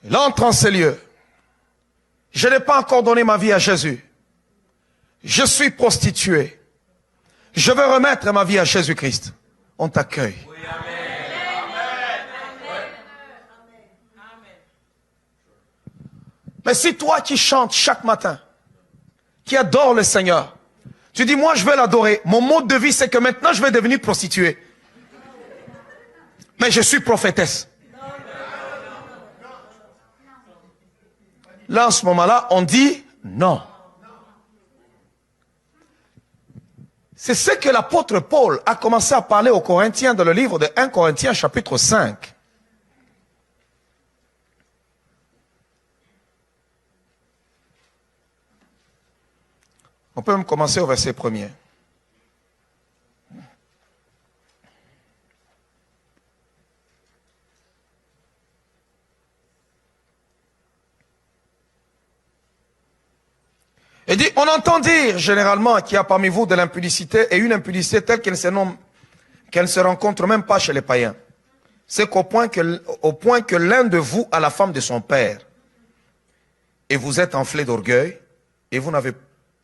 il entre en ces lieux, je n'ai pas encore donné ma vie à Jésus, je suis prostitué, je veux remettre ma vie à Jésus-Christ, on t'accueille. Oui, amen. Mais si toi qui chantes chaque matin, qui adore le Seigneur, tu dis, moi je vais l'adorer. Mon mode de vie, c'est que maintenant je vais devenir prostituée. Mais je suis prophétesse. Là, en ce moment-là, on dit non. C'est ce que l'apôtre Paul a commencé à parler aux Corinthiens dans le livre de 1 Corinthiens chapitre 5. On peut même commencer au verset 1er. Il dit, on entend dire généralement qu'il y a parmi vous de l'impudicité et une impudicité telle qu'elle ne se rencontre même pas chez les païens. C'est au point que l'un de vous a la femme de son père. Et vous êtes enflé d'orgueil et vous n'avez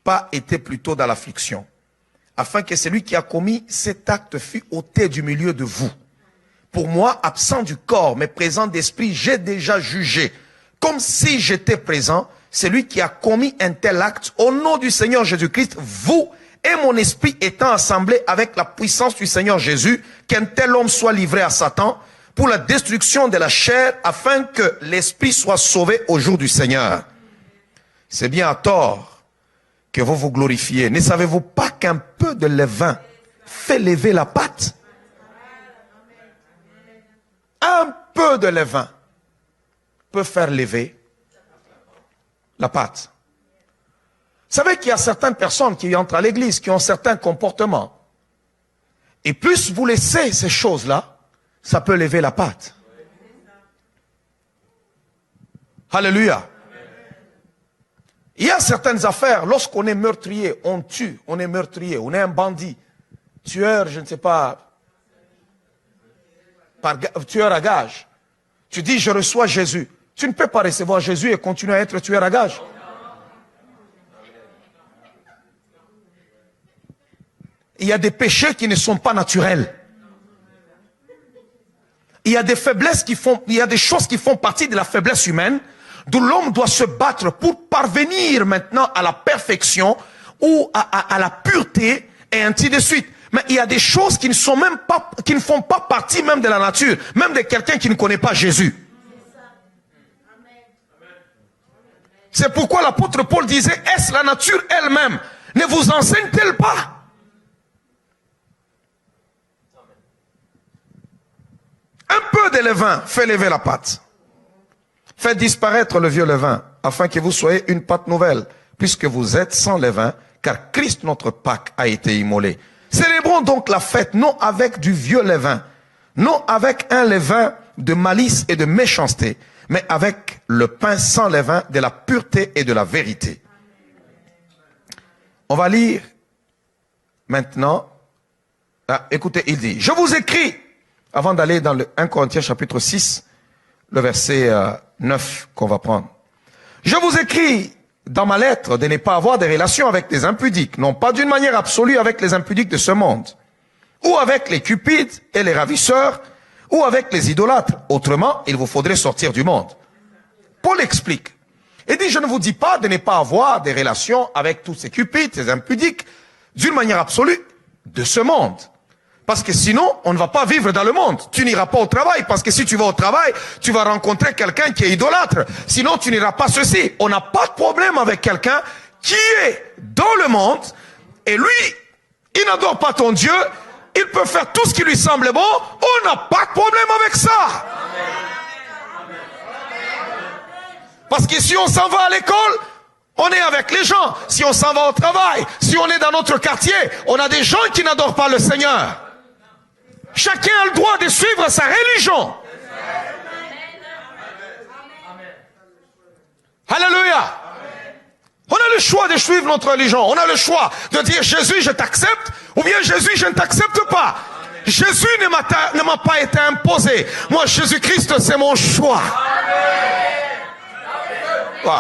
pas été plutôt dans l'affliction. Afin que celui qui a commis cet acte fût ôté du milieu de vous. Pour moi, absent du corps, mais présent d'esprit, j'ai déjà jugé. Comme si j'étais présent, celui qui a commis un tel acte, au nom du Seigneur Jésus-Christ, vous et mon esprit étant assemblés avec la puissance du Seigneur Jésus, qu'un tel homme soit livré à Satan pour la destruction de la chair, afin que l'esprit soit sauvé au jour du Seigneur. C'est bien à tort que vous vous glorifiez. Ne savez-vous pas qu'un peu de levain fait lever la pâte? Un peu de levain peut faire lever la pâte. Vous savez qu'il y a certaines personnes qui entrent à l'église, qui ont certains comportements. Et plus vous laissez ces choses-là, ça peut lever la pâte. Alléluia. Il y a certaines affaires, lorsqu'on est meurtrier, on tue, on est meurtrier, on est un bandit, tueur, je ne sais pas, tueur à gage. Tu dis, je reçois Jésus. Tu ne peux pas recevoir Jésus et continuer à être tueur à gage. Il y a des péchés qui ne sont pas naturels. Il y a des faiblesses il y a des choses qui font partie de la faiblesse humaine, d'où l'homme doit se battre pour parvenir maintenant à la perfection ou à la pureté et ainsi de suite. Mais il y a des choses qui ne sont même pas, qui ne font pas partie même de la nature, même de quelqu'un qui ne connaît pas Jésus. C'est pourquoi l'apôtre Paul disait, est-ce la nature elle-même? Ne vous enseigne-t-elle pas? Un peu de levain fait lever la pâte. Faites disparaître le vieux levain, afin que vous soyez une pâte nouvelle, puisque vous êtes sans levain, car Christ notre Pâque a été immolé. Célébrons donc la fête, non avec du vieux levain, non avec un levain de malice et de méchanceté, mais avec le pain sans levain de la pureté et de la vérité. On va lire maintenant. Écoutez, il dit, je vous écris, avant d'aller dans le 1 Corinthiens chapitre 6, le verset 9 qu'on va prendre. Je vous écris dans ma lettre de ne pas avoir des relations avec les impudiques, non pas d'une manière absolue avec les impudiques de ce monde, ou avec les cupides et les ravisseurs, ou avec les idolâtres. Autrement, il vous faudrait sortir du monde. Paul explique. Il dit, je ne vous dis pas de ne pas avoir des relations avec tous ces cupides, ces impudiques, d'une manière absolue, de ce monde. Parce que sinon, on ne va pas vivre dans le monde. Tu n'iras pas au travail, parce que si tu vas au travail, tu vas rencontrer quelqu'un qui est idolâtre. Sinon, tu n'iras pas ceci. On n'a pas de problème avec quelqu'un qui est dans le monde, et lui, il n'adore pas ton Dieu, il peut faire tout ce qui lui semble bon, on n'a pas de problème avec ça. Parce que si on s'en va à l'école, on est avec les gens. Si on s'en va au travail, si on est dans notre quartier, on a des gens qui n'adorent pas le Seigneur. Chacun a le droit de suivre sa religion. Alléluia. On a le choix de suivre notre religion. On a le choix de dire Jésus, je t'accepte, ou bien Jésus, je ne t'accepte pas. Jésus ne m'a pas été imposé. Moi, Jésus-Christ, c'est mon choix. Wow.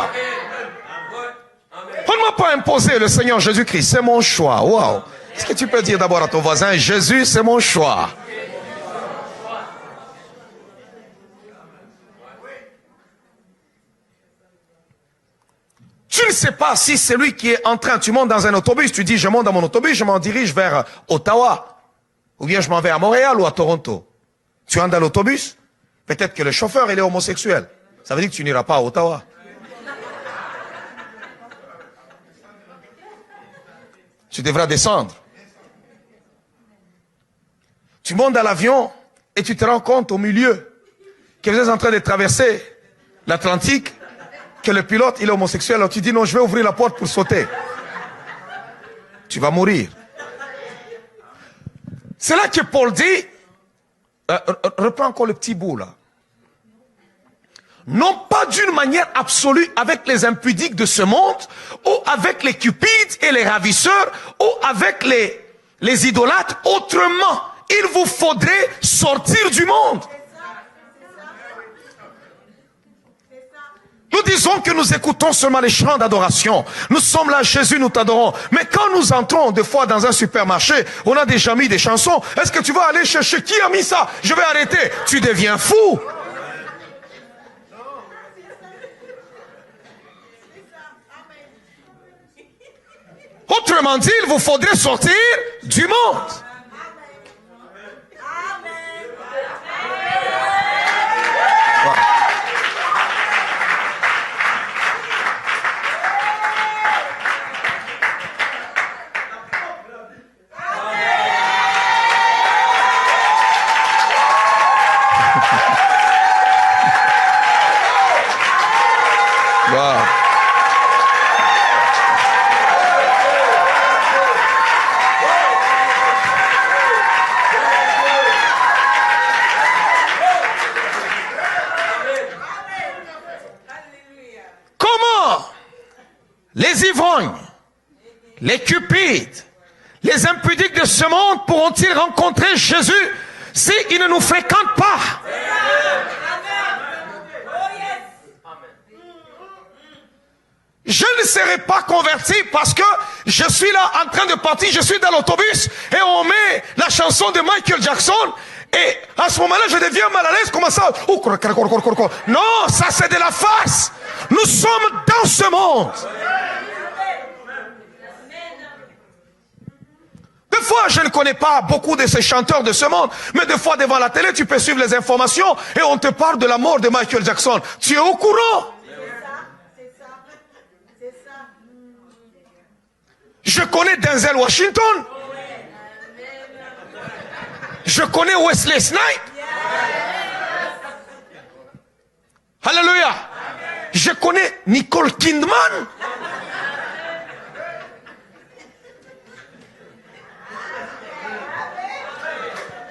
On ne m'a pas imposé le Seigneur Jésus-Christ, c'est mon choix. Wow. Est-ce que tu peux dire d'abord à ton voisin, Jésus, c'est mon choix. ne sais pas si celui qui est en train, tu montes dans un autobus, tu dis je monte dans mon autobus, je m'en dirige vers Ottawa, ou bien je m'en vais à Montréal ou à Toronto. Tu entres dans l'autobus, peut-être que le chauffeur il est homosexuel. Ça veut dire que tu n'iras pas à Ottawa. Tu devras descendre. Tu montes dans l'avion et tu te rends compte au milieu que vous êtes en train de traverser l'Atlantique, que le pilote il est homosexuel. Alors tu dis non, je vais ouvrir la porte pour sauter. Tu vas mourir. C'est là que Paul dit, reprends encore le petit bout là. Non pas d'une manière absolue avec les impudiques de ce monde, ou avec les cupides et les ravisseurs, ou avec les idolâtres. Autrement, il vous faudrait sortir du monde. Nous disons que nous écoutons seulement les chants d'adoration. Nous sommes là, Jésus, nous t'adorons. Mais quand nous entrons des fois dans un supermarché, on a déjà mis des chansons. Est-ce que tu vas aller chercher qui a mis ça? Je vais arrêter. Tu deviens fou. Autrement dit, il vous faudrait sortir du monde. Les ivrognes, les cupides, les impudiques de ce monde pourront-ils rencontrer Jésus s'ils ne nous fréquentent pas? Je ne serai pas converti parce que je suis là en train de partir, je suis dans l'autobus et on met la chanson de Michael Jackson et à ce moment-là je deviens mal à l'aise, comment ça? Non, ça c'est de la farce. Nous sommes dans ce monde. Des fois, je ne connais pas beaucoup de ces chanteurs de ce monde, mais des fois, devant la télé, tu peux suivre les informations et on te parle de la mort de Michael Jackson. Tu es au courant? Je connais Denzel Washington. Je connais Wesley Snipes. Alléluia. Je connais Nicole Kidman.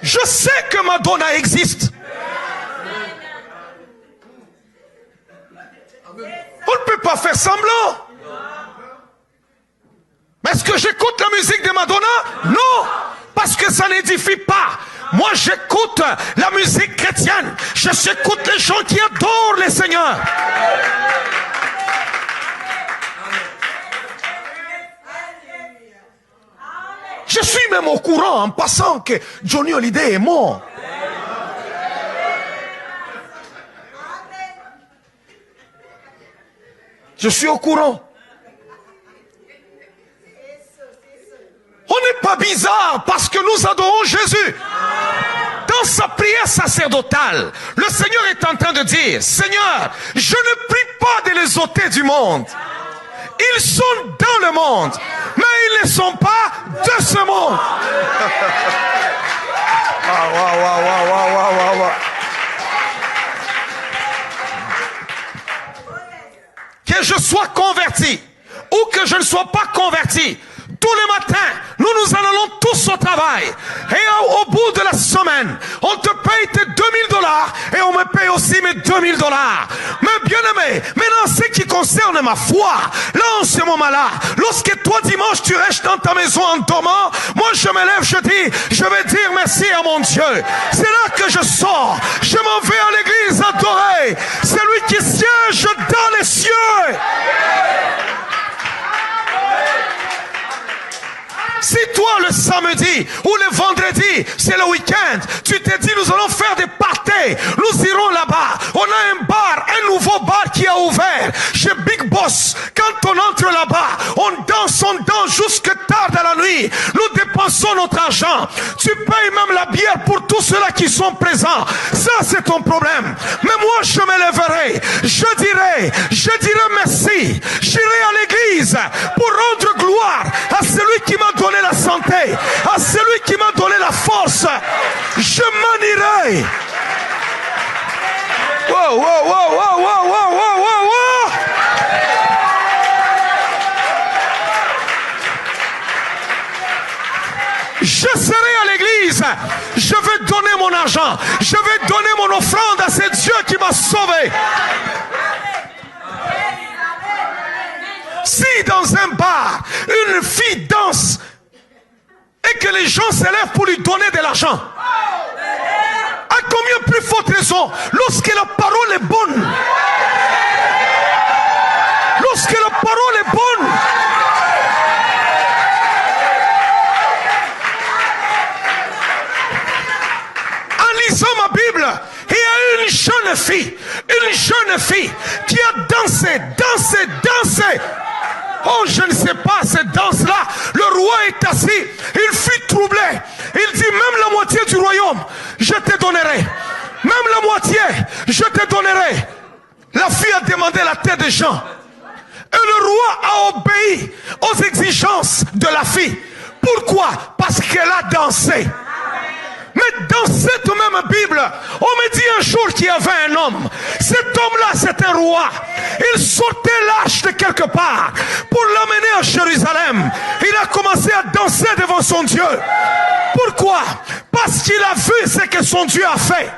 Je sais que Madonna existe. On ne peut pas faire semblant. Mais est-ce que j'écoute la musique de Madonna? Non, parce que ça n'édifie pas. Moi, j'écoute la musique chrétienne. J'écoute les gens qui adorent le Seigneur. Je suis même au courant en passant que Johnny Hallyday est mort. Je suis au courant. On n'est pas bizarre parce que nous adorons Jésus. Dans sa prière sacerdotale, le Seigneur est en train de dire, Seigneur, je ne prie pas de les ôter du monde. Ils sont dans le monde, mais ils ne sont pas de ce monde. Que je sois converti ou que je ne sois pas converti, tous les matins, nous en allons tous au travail. Et au bout de la semaine, on te paye tes $2000 et on me paye aussi mes $2000. Mais bien aimé, maintenant ce qui concerne ma foi, là en ce moment-là, lorsque toi dimanche tu restes dans ta maison en dormant, moi je me lève, je dis, je vais dire merci à mon Dieu. C'est là que je sors, je m'en vais à l'église adorer celui qui siège dans les cieux. Si toi le samedi ou le vendredi, c'est le week-end, tu te dis nous allons faire des parties, nous irons là-bas. On a un bar, un nouveau bar qui a ouvert chez Big Boss. Quand on allons jusque tard dans la nuit. Nous dépensons notre argent. Tu payes même la bière pour tous ceux-là qui sont présents. Ça, c'est ton problème. Mais moi, je me lèverai. Je dirai merci. J'irai à l'église pour rendre gloire à celui qui m'a donné la santé, à celui qui m'a donné la force. Je m'en irai. Wow, wow, wow, wow, wow, wow, wow, wow. Je serai à l'église, je vais donner mon argent, je vais donner mon offrande à ce Dieu qui m'a sauvé. Si dans un bar, une fille danse et que les gens se lèvent pour lui donner de l'argent, à combien plus forte raison lorsque la parole est bonne? Lorsque la parole est bonne, en lisant ma Bible, il y a une jeune fille qui a dansé. Oh, je ne sais pas, cette danse-là, le roi est assis, il fut troublé. Il dit, même la moitié du royaume, je te donnerai. Même la moitié, je te donnerai. La fille a demandé la tête des gens. Et le roi a obéi aux exigences de la fille. Pourquoi? Parce qu'elle a dansé. Mais dans cette même Bible, on me dit un jour qu'il y avait un homme. Cet homme-là, c'est un roi. Il sortait l'âge de quelque part pour l'amener à Jérusalem. Il a commencé à danser devant son Dieu. Pourquoi? Parce qu'il a vu ce que son Dieu a fait.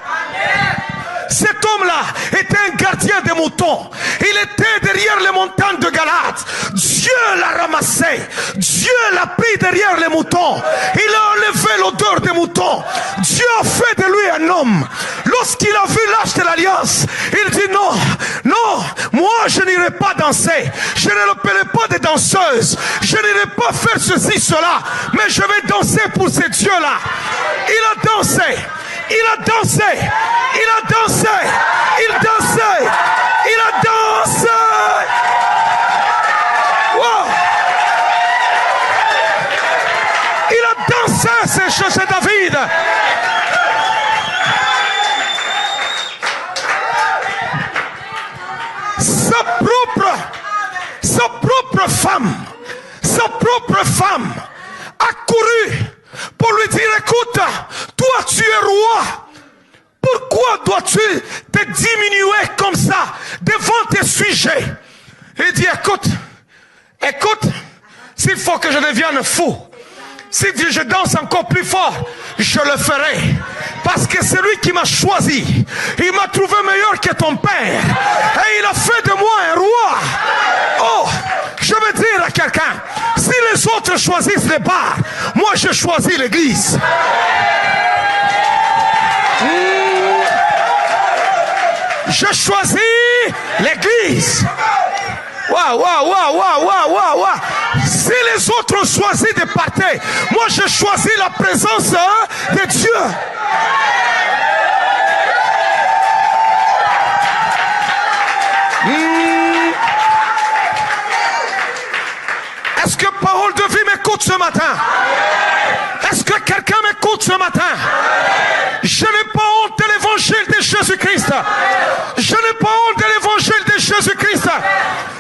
Cet homme-là était un gardien des moutons. Il était derrière les montagnes de Galate. Dieu l'a ramassé. Dieu l'a pris derrière les moutons. Il a enlevé l'odeur des moutons. Dieu a fait de lui un homme. Lorsqu'il a vu l'âge de l'alliance, il dit non, moi je n'irai pas danser. Je ne l'appellerai pas des danseuses. Je n'irai pas faire ceci, cela. Mais je vais danser pour ces dieux-là. Il a dansé. Il a dansé, il a dansé, il dansait, il a dansé. Wow. Il a dansé, c'est David. Sa propre femme a couru pour lui dire, écoute, toi tu es roi, pourquoi dois-tu te diminuer comme ça devant tes sujets? Il dit, écoute, s'il faut que je devienne fou, si je danse encore plus fort, je le ferai. Parce que c'est lui qui m'a choisi. Il m'a trouvé meilleur que ton père. Et il a fait de moi un roi. Oh, je veux dire à quelqu'un, si les autres choisissent les bars, moi je choisis l'église. Je choisis l'église. Waouh. Si les autres ont choisi de partir, moi je choisis la présence de Dieu. Est-ce que parole de vie m'écoute ce matin? Est-ce que quelqu'un m'écoute ce matin? Je n'ai pas honte de l'évangile de Jésus-Christ. Je n'ai pas honte de l'évangile de Jésus-Christ.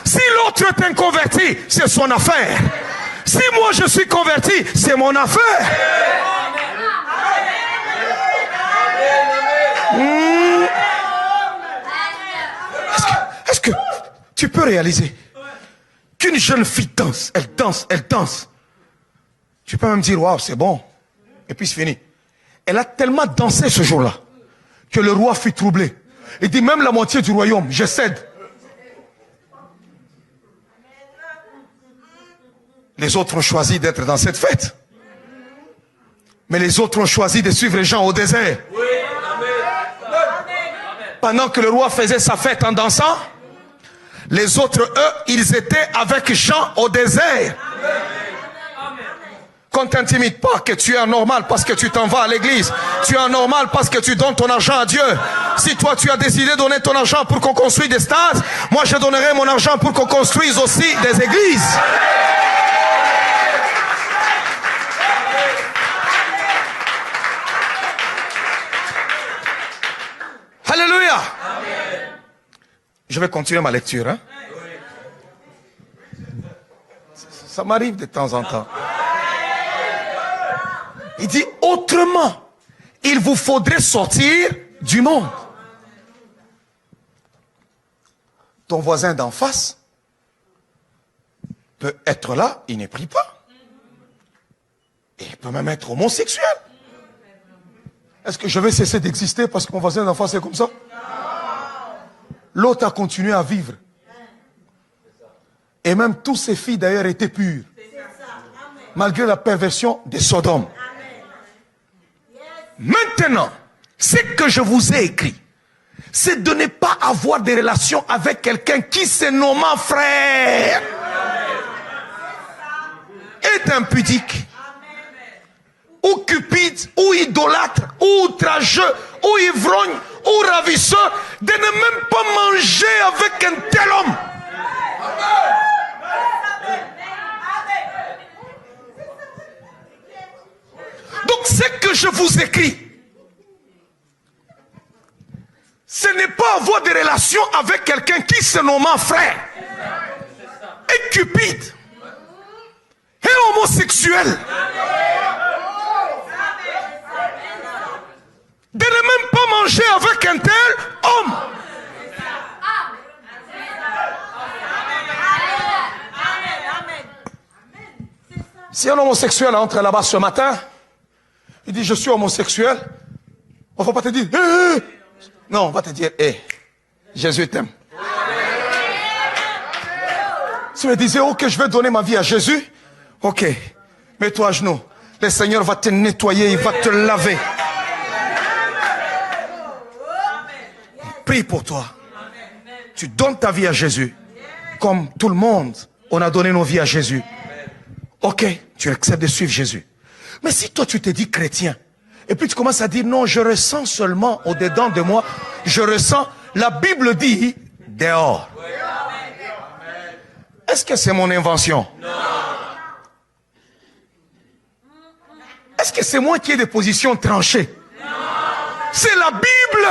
Si l'autre est inconverti, c'est son affaire. Si moi je suis converti, c'est mon affaire. Est-ce que tu peux réaliser qu'une jeune fille danse, elle danse. Tu peux même dire, waouh, c'est bon. Et puis c'est fini. Elle a tellement dansé ce jour-là que le roi fut troublé. Il dit, même la moitié du royaume, je cède. Les autres ont choisi d'être dans cette fête. Mais les autres ont choisi de suivre les gens au désert. Pendant que le roi faisait sa fête en dansant, les autres, eux, ils étaient avec Jean au désert. Qu'on t'intimide pas que tu es anormal parce que tu t'en vas à l'église. Tu es anormal parce que tu donnes ton argent à Dieu. Si toi tu as décidé de donner ton argent pour qu'on construise des stades, moi je donnerai mon argent pour qu'on construise aussi des églises. Je vais continuer ma lecture. Hein? Ça m'arrive de temps en temps. Il dit, autrement, il vous faudrait sortir du monde. Ton voisin d'en face peut être là, il ne prie pas. Et il peut même être homosexuel. Est-ce que je vais cesser d'exister parce que mon voisin d'en face est comme ça? L'autre a continué à vivre. Et même toutes ses filles d'ailleurs étaient pures. Malgré la perversion de Sodome. Maintenant, ce que je vous ai écrit, c'est de ne pas avoir des relations avec quelqu'un qui se nomme frère. Est impudique. Ou cupide, ou idolâtre, ou outrageux, ou ivrogne, ou ravisseur, de ne même pas manger avec un tel homme. Donc ce que je vous écris, ce n'est pas avoir des relations avec quelqu'un qui se nomme frère, et cupide, et homosexuel. De ne même pas manger avec un tel homme. Si un homosexuel entre là-bas ce matin, il dit je suis homosexuel, on ne va pas te dire non, on va te dire Jésus t'aime. Si tu me disais ok, je vais donner ma vie à Jésus, ok, mets-toi à genoux, le Seigneur va te nettoyer, il va te laver. Prie pour toi. Tu donnes ta vie à Jésus. Comme tout le monde, on a donné nos vies à Jésus. Ok, tu acceptes de suivre Jésus. Mais si toi tu te dis chrétien, et puis tu commences à dire non, je ressens seulement au-dedans de moi, je ressens, la Bible dit dehors. Est-ce que c'est mon invention? Est-ce que c'est moi qui ai des positions tranchées? C'est la Bible.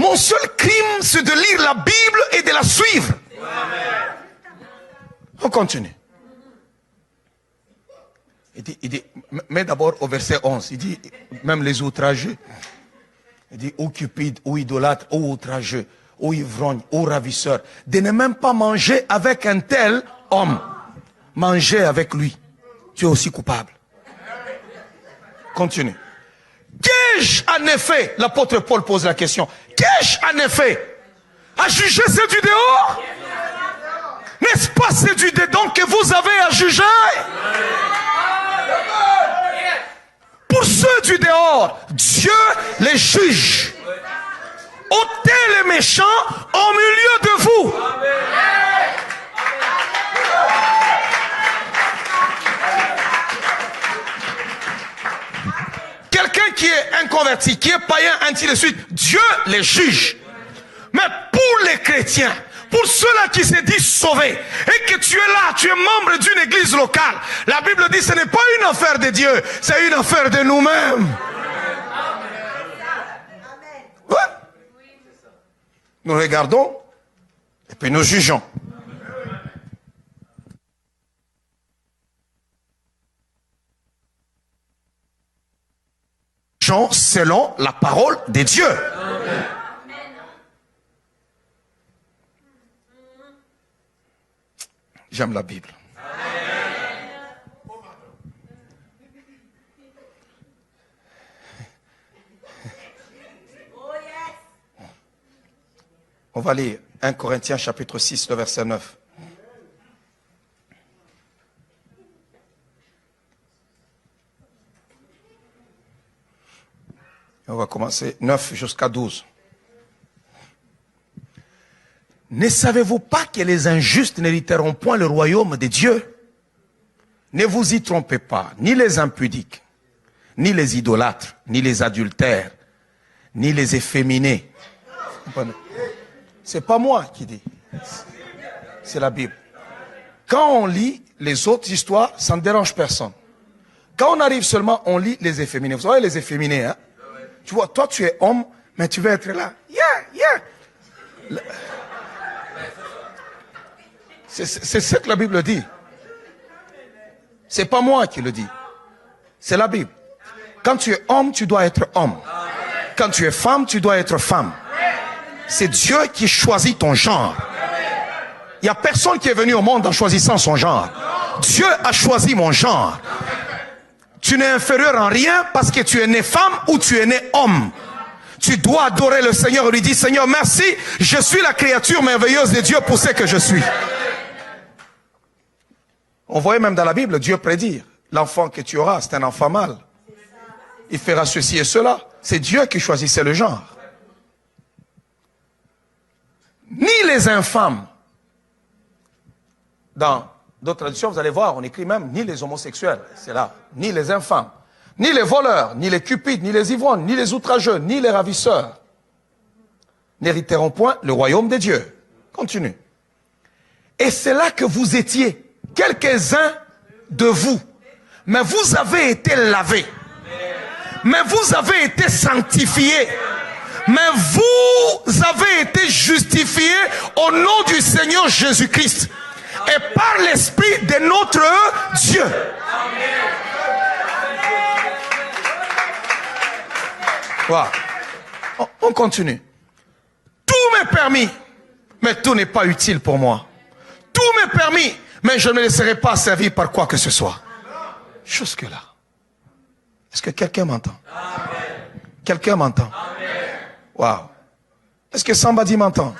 Mon seul crime, c'est de lire la Bible et de la suivre. On continue. Il dit, mais d'abord au verset 11, il dit, même les outrageux, il dit, ou cupide, ou idolâtre, ou outrageux, ou ivrogne, ou ravisseur, de ne même pas manger avec un tel homme. Manger avec lui, tu es aussi coupable. Continue. Qu'ai-je en effet, l'apôtre Paul pose la question, qu'ai-je en effet à juger ceux du dehors? N'est-ce pas ceux du dedans que vous avez à juger? Pour ceux du dehors, Dieu les juge. Ôtez les méchants au milieu de vous. Quelqu'un qui est inconverti, qui est païen, ainsi de suite, Dieu les juge. Mais pour les chrétiens, pour ceux-là qui se disent sauvés, et que tu es là, tu es membre d'une église locale, la Bible dit que ce n'est pas une affaire de Dieu, c'est une affaire de nous-mêmes. Ouais. Nous regardons, et puis nous jugeons. Selon la parole de Dieu. Amen. J'aime la Bible. Amen. On va lire 1 Corinthiens chapitre 6, le verset 9. On va commencer 9 jusqu'à 12. Ne savez-vous pas que les injustes n'hériteront point le royaume de Dieu? Ne vous y trompez pas, ni les impudiques, ni les idolâtres, ni les adultères, ni les efféminés. C'est pas moi qui dis, c'est la Bible. Quand on lit les autres histoires, ça ne dérange personne. Quand on arrive seulement, on lit les efféminés. Vous savez les efféminés, hein? Tu vois, toi tu es homme, mais tu veux être là. C'est ce que la Bible dit. C'est pas moi qui le dis. C'est la Bible. Quand tu es homme, tu dois être homme. Quand tu es femme, tu dois être femme. C'est Dieu qui choisit ton genre. Il n'y a personne qui est venu au monde en choisissant son genre. Dieu a choisi mon genre. Tu n'es inférieur en rien parce que tu es né femme ou tu es né homme. Tu dois adorer le Seigneur et lui dire, Seigneur, merci, je suis la créature merveilleuse de Dieu pour ce que je suis. On voyait même dans la Bible, Dieu prédire, l'enfant que tu auras, c'est un enfant mâle. Il fera ceci et cela. C'est Dieu qui choisissait le genre. Ni les infâmes. Dans d'autres traditions, vous allez voir, on écrit même ni les homosexuels, c'est là, ni les infâmes, ni les voleurs, ni les cupides, ni les ivrognes, ni les outrageux, ni les ravisseurs n'hériteront point le royaume des dieux. Continue. Et c'est là que vous étiez, quelques-uns de vous. Mais vous avez été lavés. Mais vous avez été sanctifiés. Mais vous avez été justifiés au nom du Seigneur Jésus-Christ. Et par l'Esprit de notre Dieu. Voilà. On continue. Tout m'est permis, mais tout n'est pas utile pour moi. Tout m'est permis, mais je ne me laisserai pas servir par quoi que ce soit. Jusque-là. Est-ce que quelqu'un m'entend? Quelqu'un m'entend? Wow. Est-ce que somebody m'entend?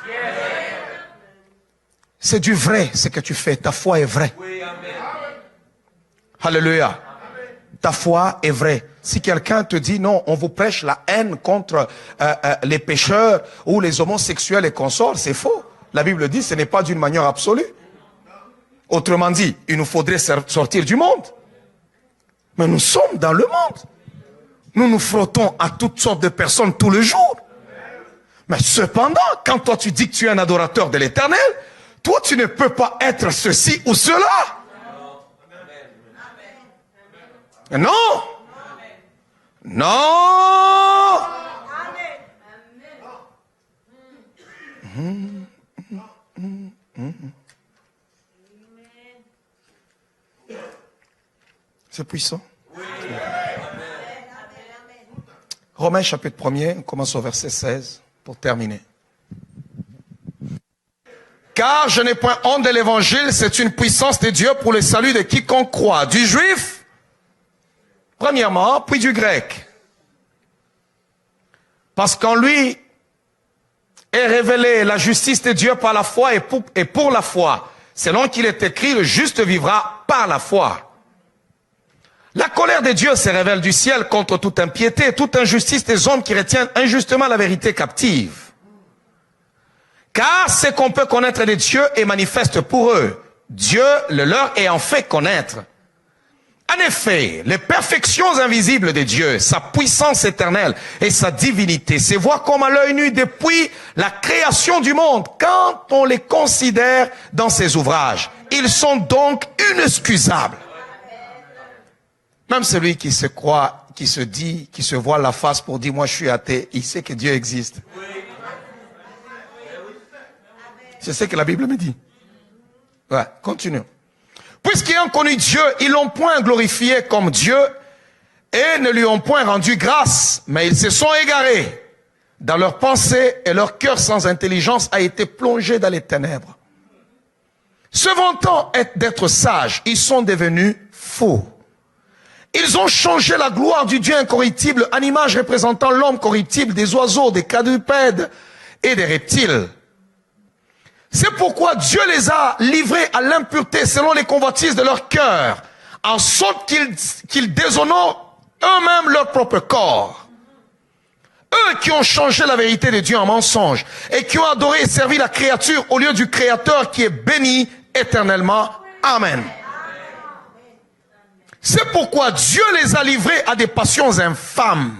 C'est du vrai ce que tu fais. Ta foi est vraie. Alléluia. Ta foi est vraie. Si quelqu'un te dit non, on vous prêche la haine contre les pécheurs ou les homosexuels et consorts, c'est faux. La Bible dit ce n'est pas d'une manière absolue. Autrement dit, il nous faudrait sortir du monde. Mais nous sommes dans le monde. Nous nous frottons à toutes sortes de personnes tous les jours. Mais cependant, quand toi tu dis que tu es un adorateur de l'Éternel, toi tu ne peux pas être ceci ou cela. Non. Non. C'est puissant. Romains chapitre 1er, on commence au verset 16 pour terminer. Car je n'ai point honte de l'évangile, c'est une puissance de Dieu pour le salut de quiconque croit. Du juif, premièrement, puis du grec. Parce qu'en lui est révélée la justice de Dieu par la foi et pour la foi. Selon qu'il est écrit, le juste vivra par la foi. La colère de Dieu se révèle du ciel contre toute impiété, toute injustice des hommes qui retiennent injustement la vérité captive. Car ce qu'on peut connaître de Dieu est manifeste pour eux. Dieu le leur ayant fait connaître. En effet, les perfections invisibles de Dieu, sa puissance éternelle et sa divinité, se voient comme à l'œil nu depuis la création du monde, quand on les considère dans ses ouvrages. Ils sont donc inexcusables. Même celui qui se croit, qui se dit, qui se voit la face pour dire, moi je suis athée, il sait que Dieu existe. C'est ce que la Bible me dit. Ouais, continuons. Puisqu'ayant connu Dieu, ils l'ont point glorifié comme Dieu et ne lui ont point rendu grâce, mais ils se sont égarés. Dans leurs pensées et leur cœur sans intelligence a été plongé dans les ténèbres. Se vantant d'être sages, ils sont devenus faux. Ils ont changé la gloire du Dieu incorruptible en image représentant l'homme corruptible, des oiseaux, des quadrupèdes et des reptiles. C'est pourquoi Dieu les a livrés à l'impureté selon les convoitises de leur cœur, en sorte qu'ils déshonorent eux-mêmes leur propre corps. Eux qui ont changé la vérité de Dieu en mensonge et qui ont adoré et servi la créature au lieu du Créateur qui est béni éternellement. Amen. C'est pourquoi Dieu les a livrés à des passions infâmes,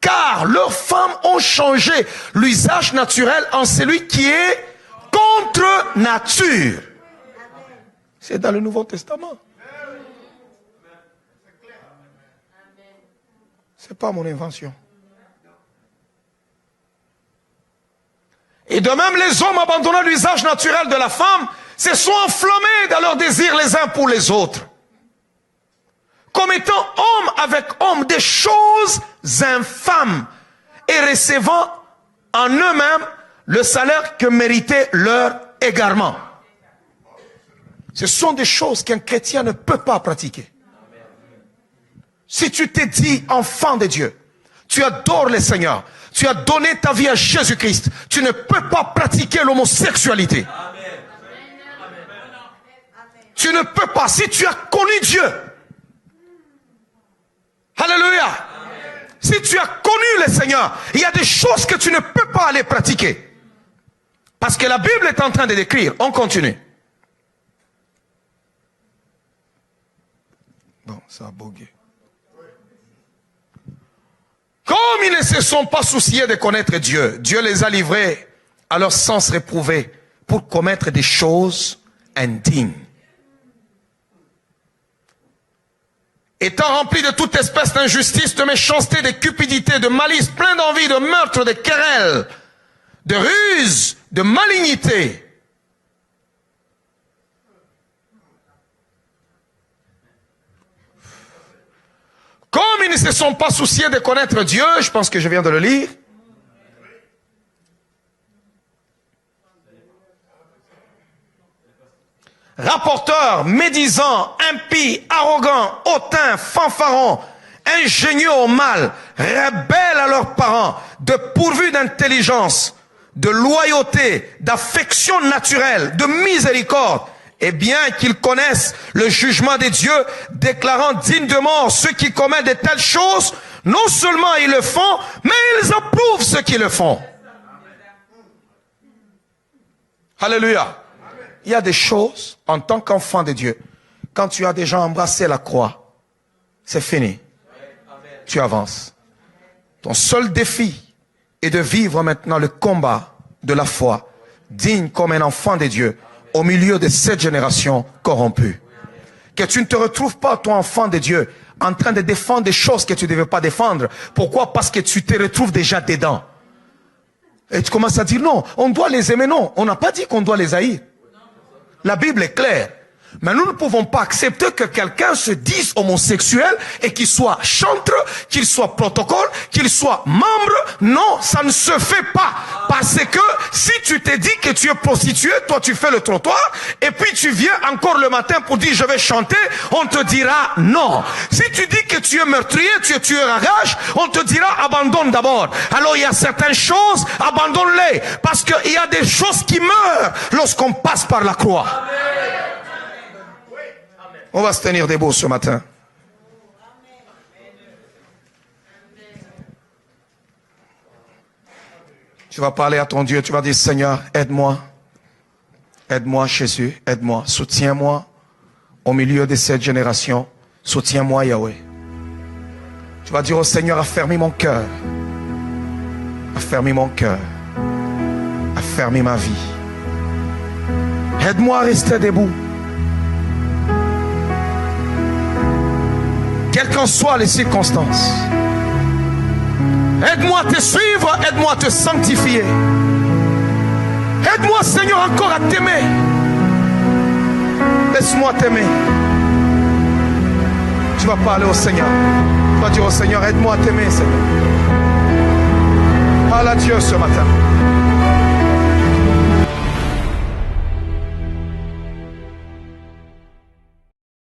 car leurs femmes ont changé l'usage naturel en celui qui est contre nature. C'est dans le Nouveau Testament. C'est pas mon invention. de même, les hommes abandonnant l'usage naturel de la femme se sont enflammés dans leurs désirs les uns pour les autres, commettant homme avec homme des choses infâmes et recevant en eux-mêmes le salaire que méritait leur égarement. Ce sont des choses qu'un chrétien ne peut pas pratiquer. Si tu t'es dit enfant de Dieu, tu adores le Seigneur, tu as donné ta vie à Jésus-Christ, tu ne peux pas pratiquer l'homosexualité. Tu ne peux pas. Si tu as connu Dieu, alléluia, si tu as connu le Seigneur, il y a des choses que tu ne peux pas aller pratiquer. Parce que la Bible est en train de décrire. On continue. Bon, ça a bogué. Comme ils ne se sont pas souciés de connaître Dieu, Dieu les a livrés à leur sens réprouvé pour commettre des choses indignes. Étant remplis de toute espèce d'injustice, de méchanceté, de cupidité, de malice, plein d'envie, de meurtre, de querelle, de ruse, de malignité. Comme ils ne se sont pas souciés de connaître Dieu, je pense que je viens de le lire, rapporteurs, médisants, impies, arrogants, hautains, fanfarons, ingénieux au mal, rebelles à leurs parents, dépourvus d'intelligence, de loyauté, d'affection naturelle, de miséricorde, et bien qu'ils connaissent le jugement de Dieu, déclarant digne de mort ceux qui commettent de telles choses, non seulement ils le font, mais ils approuvent ceux qui le font. Alléluia. Il y a des choses, en tant qu'enfant de Dieu, quand tu as déjà embrassé la croix, c'est fini. Tu avances. Ton seul défi est de vivre maintenant le combat de la foi, digne comme un enfant de Dieu, au milieu de cette génération corrompue. Que tu ne te retrouves pas, toi enfant de Dieu, en train de défendre des choses que tu ne devais pas défendre. Pourquoi? Parce que tu te retrouves déjà dedans. Et tu commences à dire non, on doit les aimer. Non, on n'a pas dit qu'on doit les haïr. La Bible est claire. Mais nous ne pouvons pas accepter que quelqu'un se dise homosexuel et qu'il soit chantre, qu'il soit protocole, qu'il soit membre. Non, ça ne se fait pas. Parce que si tu te dis que tu es prostitué, toi tu fais le trottoir, et puis tu viens encore le matin pour dire je vais chanter, on te dira non. Si tu dis que tu es meurtrier, tu es tueur à gage, on te dira abandonne d'abord. Alors il y a certaines choses, abandonne-les. Parce qu'il y a des choses qui meurent lorsqu'on passe par la croix. On va se tenir debout ce matin. Tu vas parler à ton Dieu, tu vas dire Seigneur, aide-moi. Aide-moi Jésus, aide-moi, soutiens-moi au milieu de cette génération. Soutiens-moi Yahweh. Tu vas dire au Seigneur, affermis mon cœur. Affermis mon cœur. Affermis ma vie. Aide-moi à rester debout. Quelles qu'en soient les circonstances. Aide-moi à te suivre, aide-moi à te sanctifier. Aide-moi, Seigneur, encore à t'aimer. Laisse-moi t'aimer. Tu vas parler au Seigneur. Tu vas dire au Seigneur, aide-moi à t'aimer, Seigneur. Parle à Dieu ce matin.